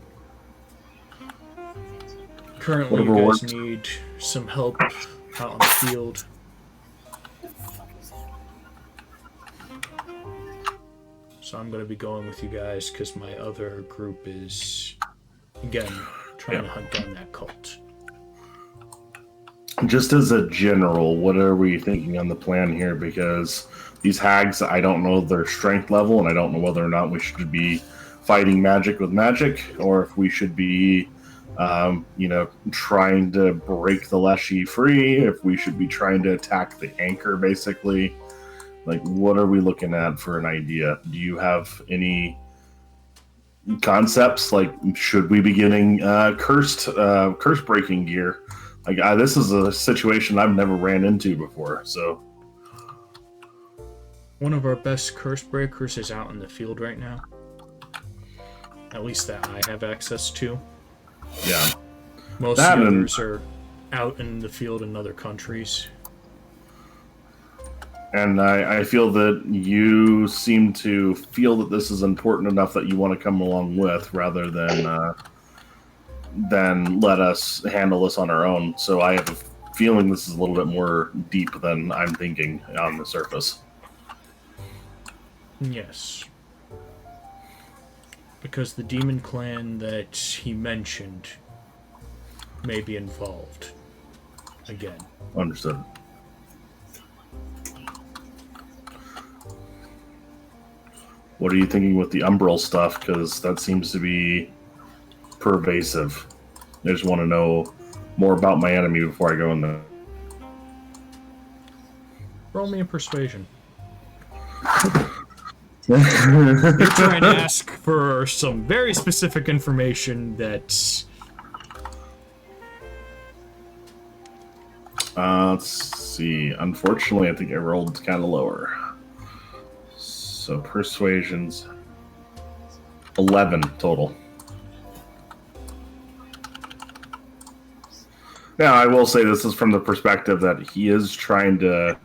Currently, you guys need some help out in the field. So I'm going to be going with you guys because my other group is, again, trying to hunt down that cult. Just as a general, what are we thinking on the plan here? Because these hags, I don't know their strength level, and I don't know whether or not we should be fighting magic with magic, or if we should be, trying to break the Leshy free, if we should be trying to attack the anchor, basically. Like, what are we looking at for an idea? Do you have any concepts? Like, should we be getting curse breaking gear? Like, this is a situation I've never ran into before, so. One of our best curse breakers is out in the field right now. At least that I have access to. Yeah. Most of the others are out in the field in other countries. And I feel that you seem to feel that this is important enough that you want to come along with, rather than let us handle this on our own. So I have a feeling this is a little bit more deep than I'm thinking on the surface. Yes. Because the demon clan that he mentioned may be involved. Again. Understood. What are you thinking with the umbral stuff? Because that seems to be pervasive. I just want to know more about my enemy before I go in there. Roll me a persuasion. You're trying to ask for some very specific information that... Let's see. Unfortunately, I think I rolled kind of lower. So persuasion's 11 total. Now, I will say this is from the perspective that he is trying to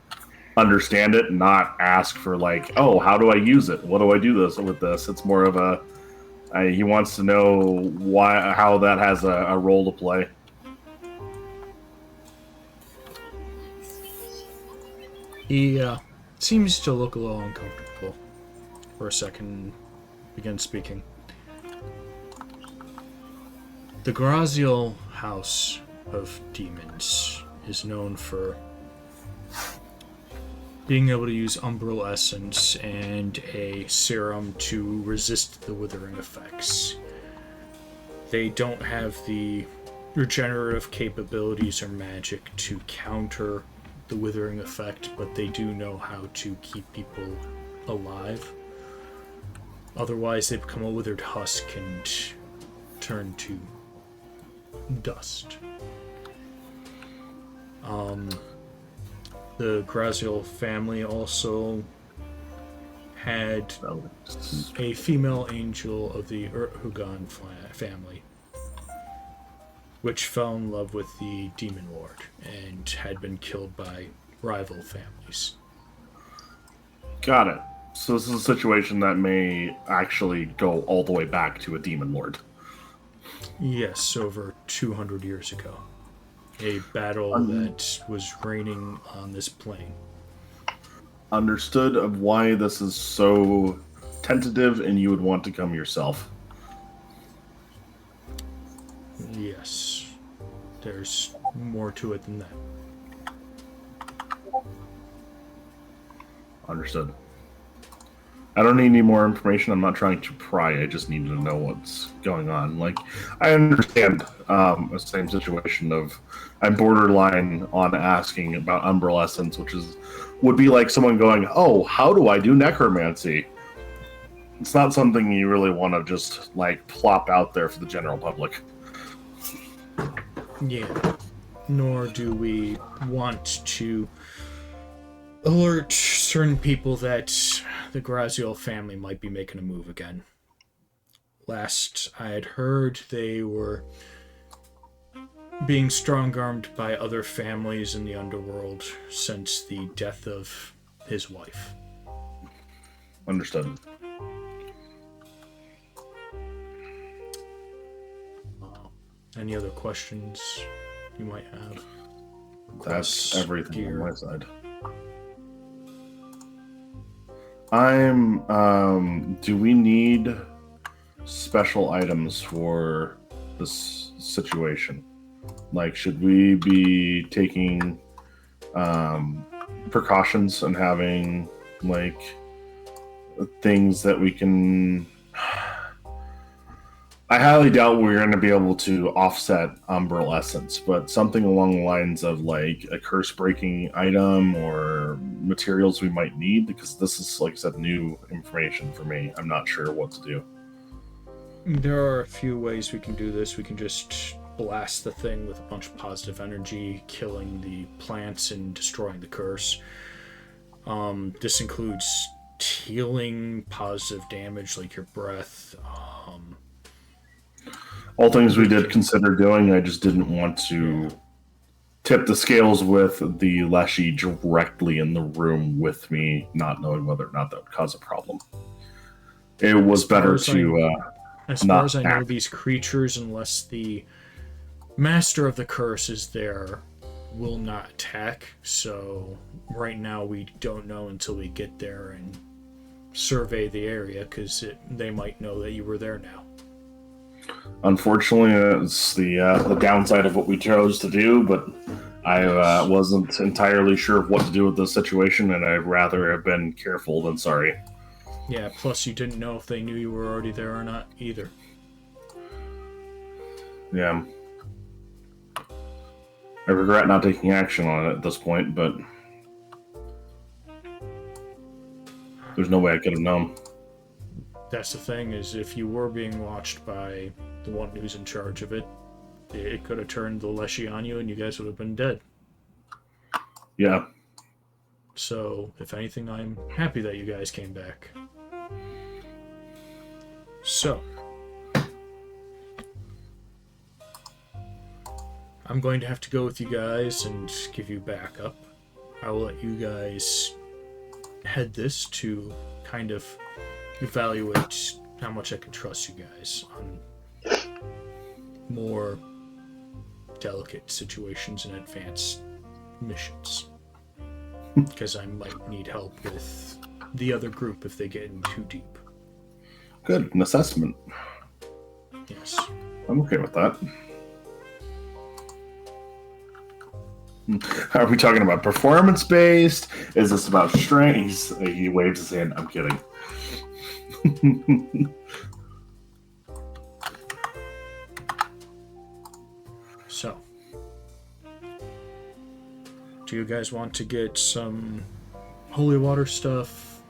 understand it, not ask for like, oh, how do I use it? What do I do with this? It's more of a he wants to know how that has a role to play. He seems to look a little uncomfortable. For a second, begin speaking. The Graziel House of Demons is known for being able to use Umbral Essence and a serum to resist the withering effects. They don't have the regenerative capabilities or magic to counter the withering effect, but they do know how to keep people alive. Otherwise, they become a withered husk and turn to dust. The Graziel family also had a female angel of the Urhugan family, which fell in love with the Demon Lord and had been killed by rival families. Got it. So this is a situation that may actually go all the way back to a Demon Lord. Yes, over 200 years ago. A battle that was reigning on this plane. Understood of why this is so tentative and you would want to come yourself. Yes. There's more to it than that. Understood. I don't need any more information. I'm not trying to pry. I just need to know what's going on. Like, I understand the same situation of I'm borderline on asking about umbrelescence, which would be like someone going, "Oh, how do I do necromancy?" It's not something you really want to just like plop out there for the general public. Yeah. Nor do we want to alert certain people that the Graziel family might be making a move again. Last I had heard, they were being strong-armed by other families in the underworld since the death of his wife. Understood. Any other questions you might have? That's everything gear. on my side. Do we need special items for this situation? Like, should we be taking precautions and having, like, things that we can... I highly doubt we're going to be able to offset umbrelescence, but something along the lines of like a curse-breaking item or materials we might need, because this is, like I said, new information for me. I'm not sure what to do. There are a few ways we can do this. We can just blast the thing with a bunch of positive energy, killing the plants and destroying the curse. This includes healing positive damage, like your breath. All things we did consider doing. I just didn't want to tip the scales with the Leshy directly in the room with me, not knowing whether or not that would cause a problem. It was better to as far as I know, these creatures, unless the master of the curse is there, will not attack. So right now we don't know until we get there and survey the area, because they might know that you were there now. Unfortunately, it's the downside of what we chose to do, but I wasn't entirely sure of what to do with this situation, and I'd rather have been careful than sorry. Yeah, plus you didn't know if they knew you were already there or not, either. Yeah. I regret not taking action on it at this point, but there's no way I could have known. That's the thing, is if you were being watched by the one who's in charge of it, it could have turned the Leshy on you and you guys would have been dead. Yeah. So, if anything, I'm happy that you guys came back. So, I'm going to have to go with you guys and give you backup. I will let you guys head this to kind of evaluate how much I can trust you guys on more delicate situations and advanced missions. Because I might need help with the other group if they get in too deep. Good. An assessment. Yes. I'm okay with that. Are we talking about performance-based? Is this about strength? He waves his hand. I'm kidding. So, do you guys want to get some holy water stuff?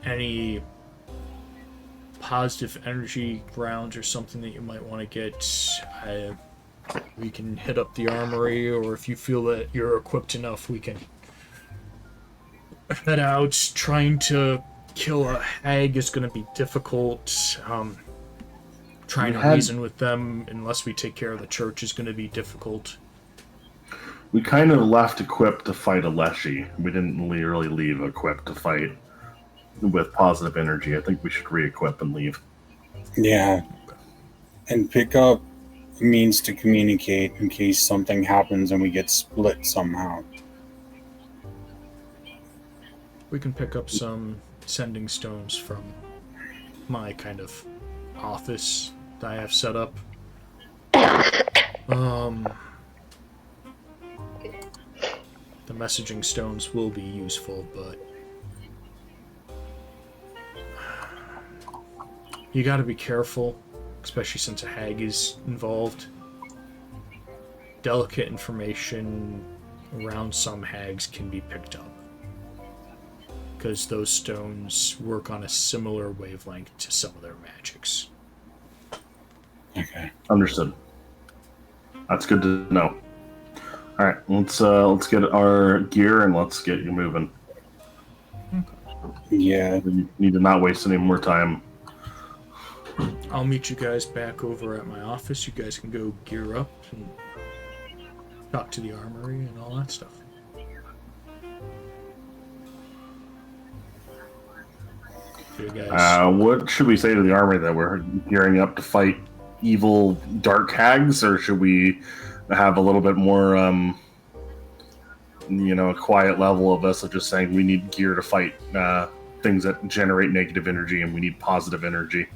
Any positive energy rounds or something that you might want to get? We can hit up the armory, or if you feel that you're equipped enough, we can head out. Trying to kill a hag is going to be difficult. Trying to reason with them, unless we take care of the church, is going to be difficult. We kind of left equipped to fight a Leshy. We didn't really leave equipped to fight with positive energy. I think we should re-equip and leave. Yeah. And pick up means to communicate in case something happens and we get split somehow. We can pick up some sending stones from my kind of office that I have set up. The messaging stones will be useful, but you gotta be careful, especially since a hag is involved. Delicate information around some hags can be picked up, because those stones work on a similar wavelength to some of their magics. Okay. Understood. That's good to know. All right, let's get our gear and let's get you moving. Yeah. We need to not waste any more time. I'll meet you guys back over at my office. You guys can go gear up and talk to the armory and all that stuff. So you guys, What should we say to the army, that we're gearing up to fight evil dark hags, or should we have a little bit more, a quiet level of us of just saying we need gear to fight things that generate negative energy and we need positive energy?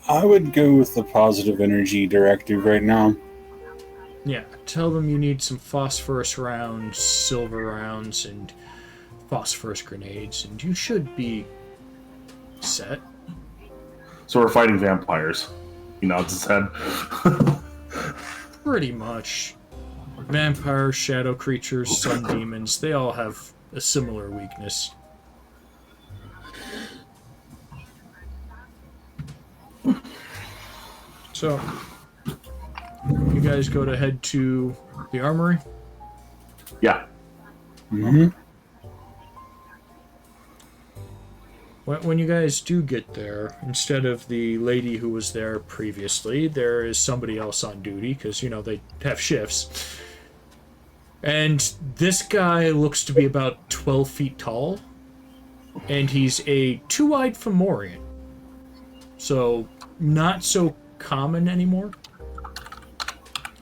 I would go with the positive energy directive right now. yeah, tell them you need some phosphorus rounds, silver rounds, and phosphorus grenades, and you should be set. So we're fighting vampires. He nods his head. Pretty much. Vampires, shadow creatures, sun demons, they all have a similar weakness. So, you guys go to head to the armory? Yeah. Mm-hmm. When you guys do get there, instead of the lady who was there previously, there is somebody else on duty, because, they have shifts. And this guy looks to be about 12 feet tall, and he's a two-eyed Fomorian. So, not so common anymore.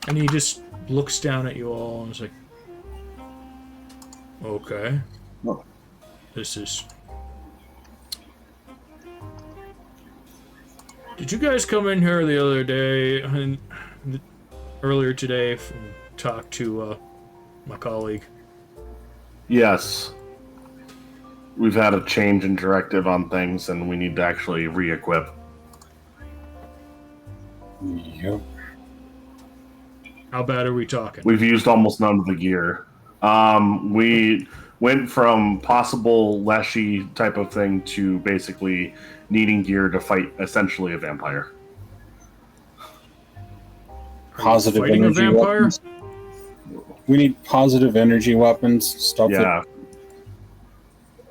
And he just looks down at you all and is like, okay. Oh. This is... Did you guys come in here the other day, earlier today, and talk to my colleague? Yes. We've had a change in directive on things, and we need to actually re-equip. Yep. How bad are we talking? We've used almost none of the gear. We went from possible Leshy type of thing to basically needing gear to fight essentially a vampire. Positive fighting a energy vampire? weapons. We need positive energy weapons, stuff Yeah.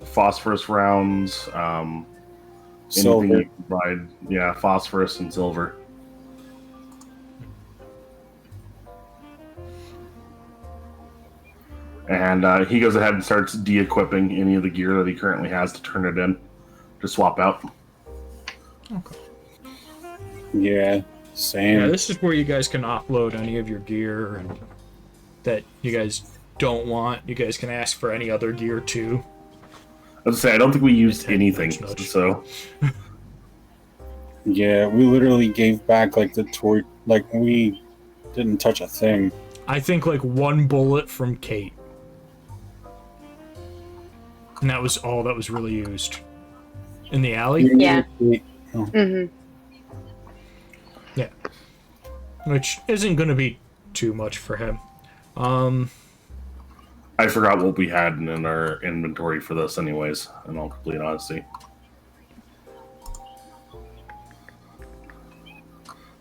Phosphorus rounds, anything Silver. you can provide. Yeah, phosphorus and silver. And he goes ahead and starts de-equipping any of the gear that he currently has to turn it in, to swap out. Okay. Yeah, same. Yeah, this is where you guys can offload any of your gear and that you guys don't want. You guys can ask for any other gear too. I was gonna say, I don't think we used anything, Nudge. so... Yeah, we literally gave back the torch. We didn't touch a thing. I think one bullet from Kate. And that was all that was really used. In the alley? Yeah. Oh. Mm-hmm. Yeah. Which isn't going to be too much for him. I forgot what we had in our inventory for this anyways, in all complete honesty.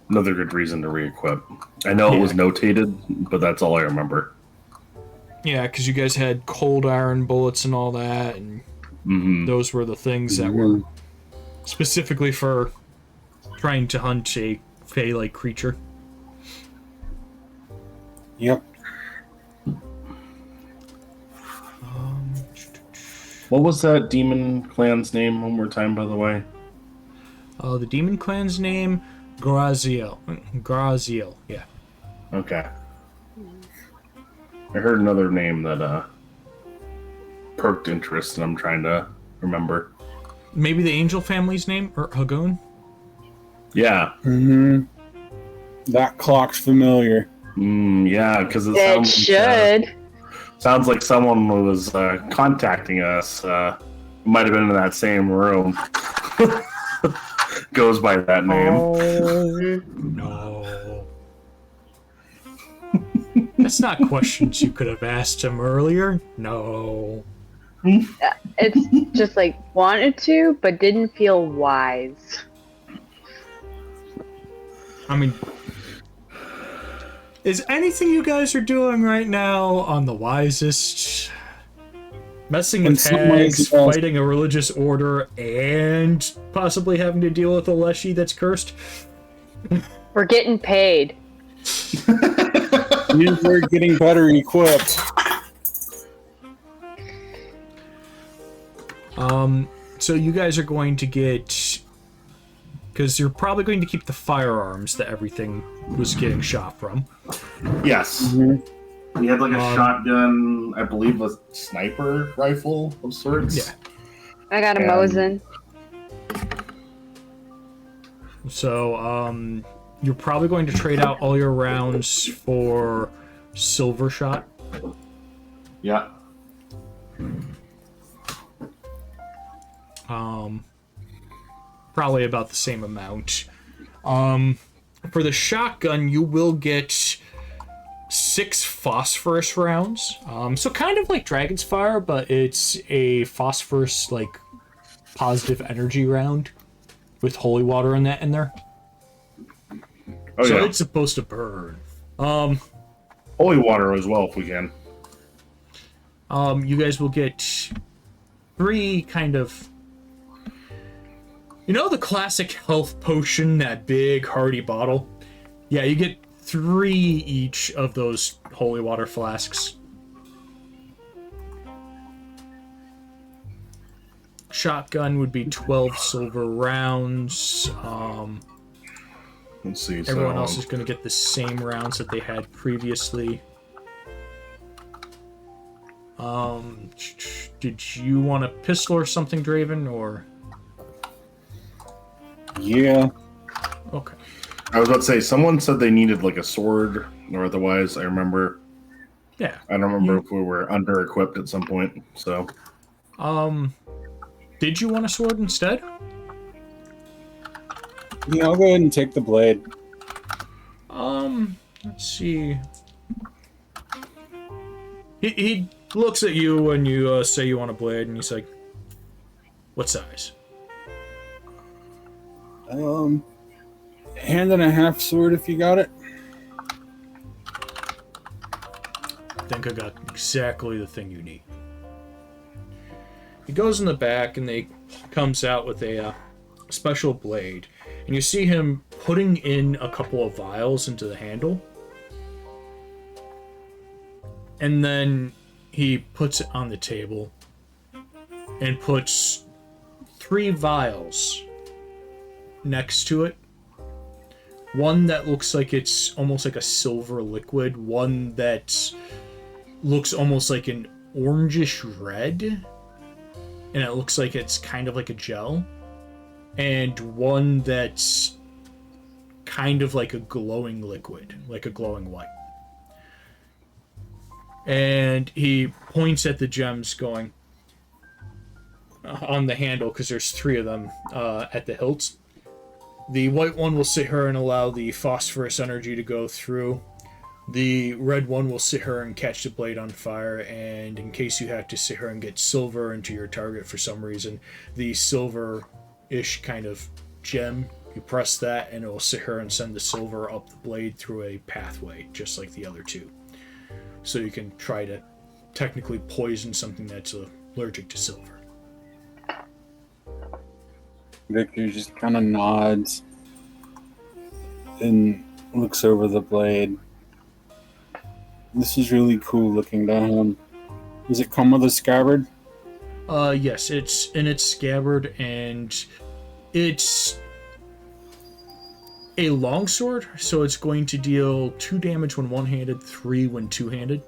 Another good reason to re-equip. I know it was notated, but that's all I remember. Yeah, because you guys had cold iron bullets and all that, and those were the things that were specifically for trying to hunt a fey-like creature. Yep. What was that demon clan's name one more time, by the way? The demon clan's name, Graziel. Graziel, yeah. Okay. I heard another name that perked interest, and I'm trying to remember. Maybe the angel family's name, or Hagoon? Yeah. Mm-hmm. That clock's familiar. Yeah, because It should. Sounds like someone was contacting us. Might have been in that same room. Goes by that name. Oh, no. That's not questions you could have asked him earlier. No. It's just like wanted to, but didn't feel wise. I mean, is anything you guys are doing right now on the wisest? Messing with hags, fighting a religious order, and possibly having to deal with a leshy that's cursed? We're getting paid. We're getting better equipped. So you guys are going to get... Because you're probably going to keep the firearms that everything was getting shot from. Yes. Mm-hmm. We had like a shotgun, I believe a sniper rifle of sorts. Yeah. I got a Mosin. So, you're probably going to trade out all your rounds for silver shot. Yeah. Probably about the same amount. For the shotgun, you will get 6 phosphorus rounds. So kind of like Dragon's Fire, but it's a phosphorus, like, positive energy round with holy water in there. Oh, so yeah. it's supposed to burn. Holy water as well, if we can. You guys will get 3 kind of... You know the classic health potion, that big hearty bottle? Yeah, you get 3 each of those holy water flasks. Shotgun would be 12 silver rounds. Let's see. Everyone else is going to get the same rounds that they had previously. Did you want a pistol or something, Draven, or... Yeah. Okay. I was about to say, someone said they needed like a sword or otherwise. I remember. Yeah. I don't remember if we were under equipped at some point. So. Did you want a sword instead? Yeah, I'll go ahead and take the blade. Let's see. He looks at you when you say you want a blade, and he's like, "What size?" Hand and a half sword if you got it. I think I got exactly the thing you need. He goes in the back and he comes out with a special blade. And you see him putting in a couple of vials into the handle. And then he puts it on the table and puts 3 vials next to it. One that looks like it's almost like a silver liquid. One that looks almost like an orangish red. And it looks like it's kind of like a gel. And one that's kind of like a glowing liquid, like a glowing white. And he points at the gems going on the handle, because there's 3 of them at the hilts. The white one will sit here and allow the phosphorus energy to go through. The red one will sit here and catch the blade on fire, and in case you have to sit here and get silver into your target for some reason, the silver-ish kind of gem, you press that and it will sit here and send the silver up the blade through a pathway, just like the other 2. So you can try to technically poison something that's allergic to silver. Victor just kind of nods and looks over the blade. This is really cool looking to him. Does it come with a scabbard? Yes, it's in its scabbard, and it's a longsword, so it's going to deal 2 damage when one-handed, 3 when two-handed.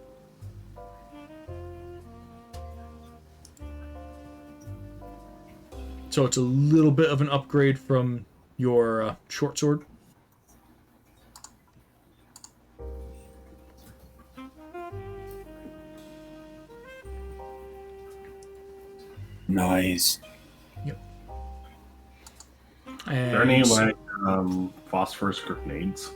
So it's a little bit of an upgrade from your short sword. Nice. Are there any And like phosphorus grenades?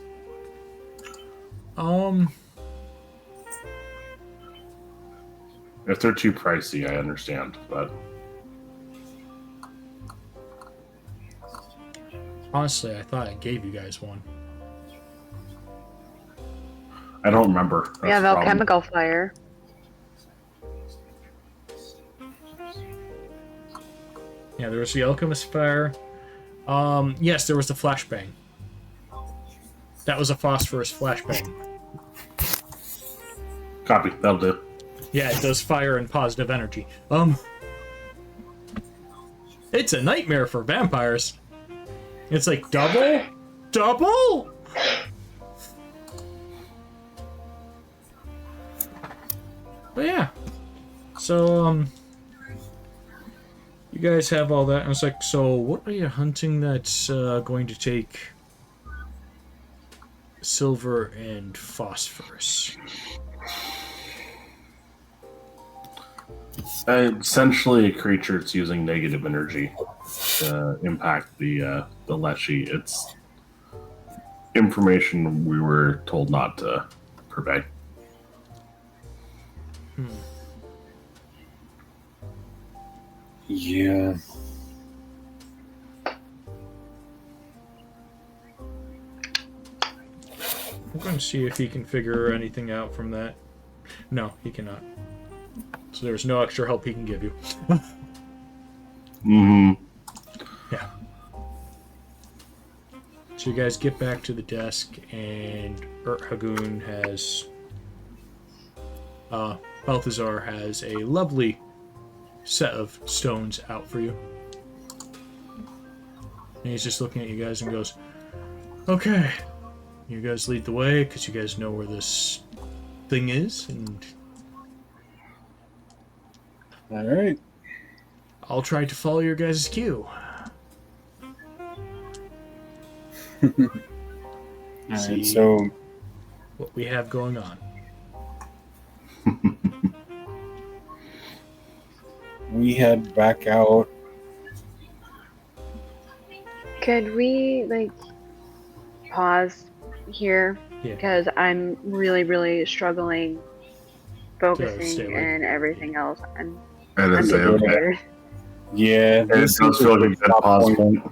If they're too pricey, I understand, but honestly, I thought I gave you guys one. I don't remember. We have the problem. alchemical fire. Yeah, there was the alchemist fire. Yes, there was the flashbang. That was a phosphorus flashbang. Copy. That'll do. Yeah, it does fire and positive energy. It's a nightmare for vampires. It's like double. But yeah, so you guys have all that, and it's like, so what are you hunting that's going to take silver and phosphorus? Essentially, a creature that's using negative energy to impact the Leshy. It's information we were told not to purvey. Yeah. I'm going to see if he can figure anything out from that. No, he cannot. So there's no extra help he can give you. Mm-hmm. Yeah. So you guys get back to the desk, and Hagoon has... Balthazar has a lovely set of stones out for you. And he's just looking at you guys and goes, okay, you guys lead the way, because you guys know where this thing is, and All right. I'll try to follow your guys' cue. All See right. So what we have going on. we head back out. Could we like pause here? Yeah. Because I'm really struggling stay focusing awake. and everything else. And I'm it's getting okay. tired. Yeah. It does feel like a good pause point.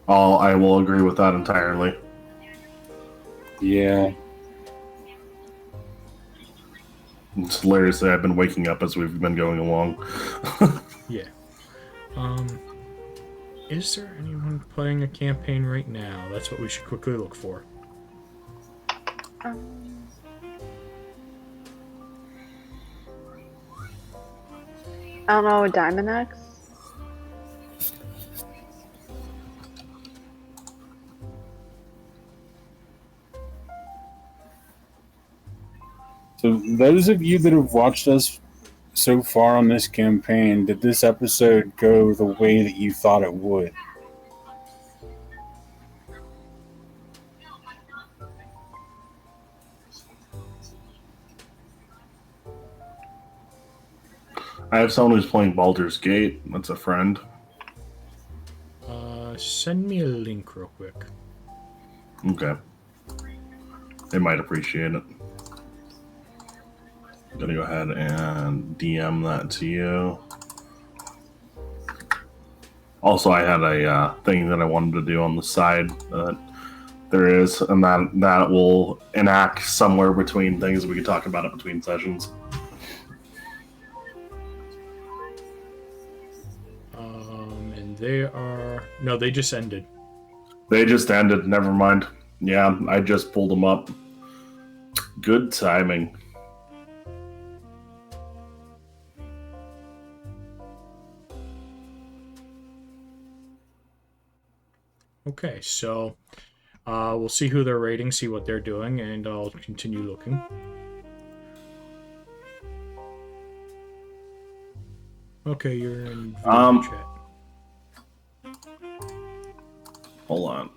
I will agree with that entirely. Yeah. It's hilarious that I've been waking up as we've been going along. Yeah. Is there anyone playing a campaign right now? That's what we should quickly look for. I don't know, Diamond X? So those of you that have watched us so far on this campaign, did this episode go the way that you thought it would? I have someone who's playing Baldur's Gate. That's a friend. Send me a link real quick. Okay. They might appreciate it. I'm gonna go ahead and DM that to you. Also, I had a thing that I wanted to do on the side that there is, and that will enact somewhere between things. We can talk about it between sessions. And they are... No, they just ended. They just ended. Never mind. Yeah, I just pulled them up. Good timing. Okay, so we'll see who they're rating, see what they're doing, and I'll continue looking. Okay, you're in video chat. Hold on.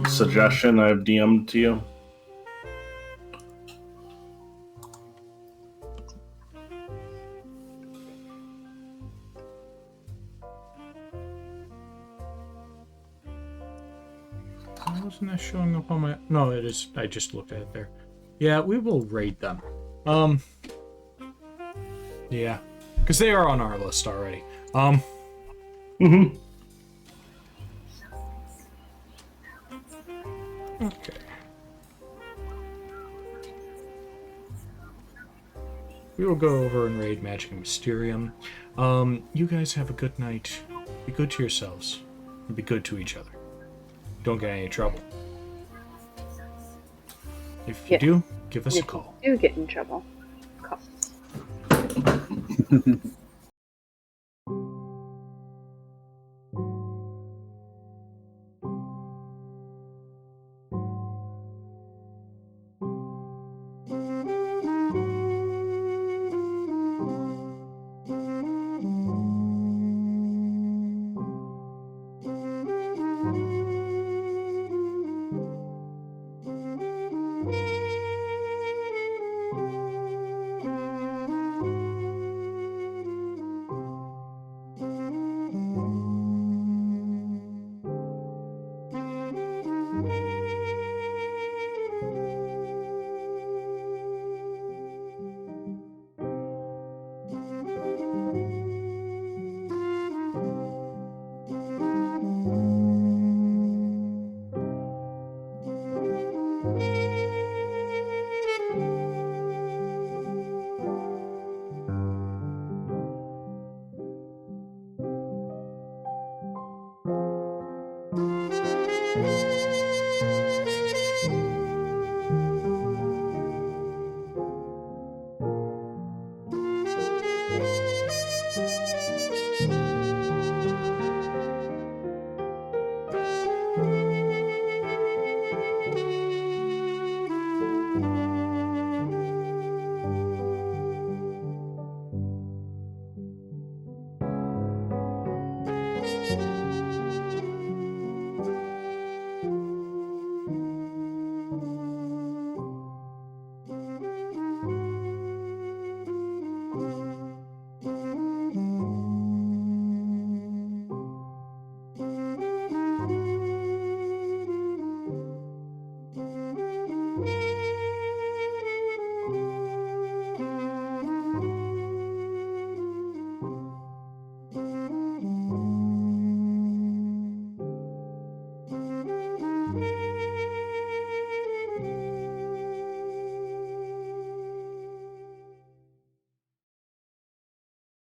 Suggestion I've DM'd to you. wasn't that showing up on my... No, it is. I just looked at it there. Yeah, we will raid them. Yeah. Because they are on our list already. Mm-hmm. Okay. We will go over and raid Magic and Mysterium. You guys have a good night. Be good to yourselves. And be good to each other. Don't get any trouble. If you do, give us a call. If you do get in trouble, call.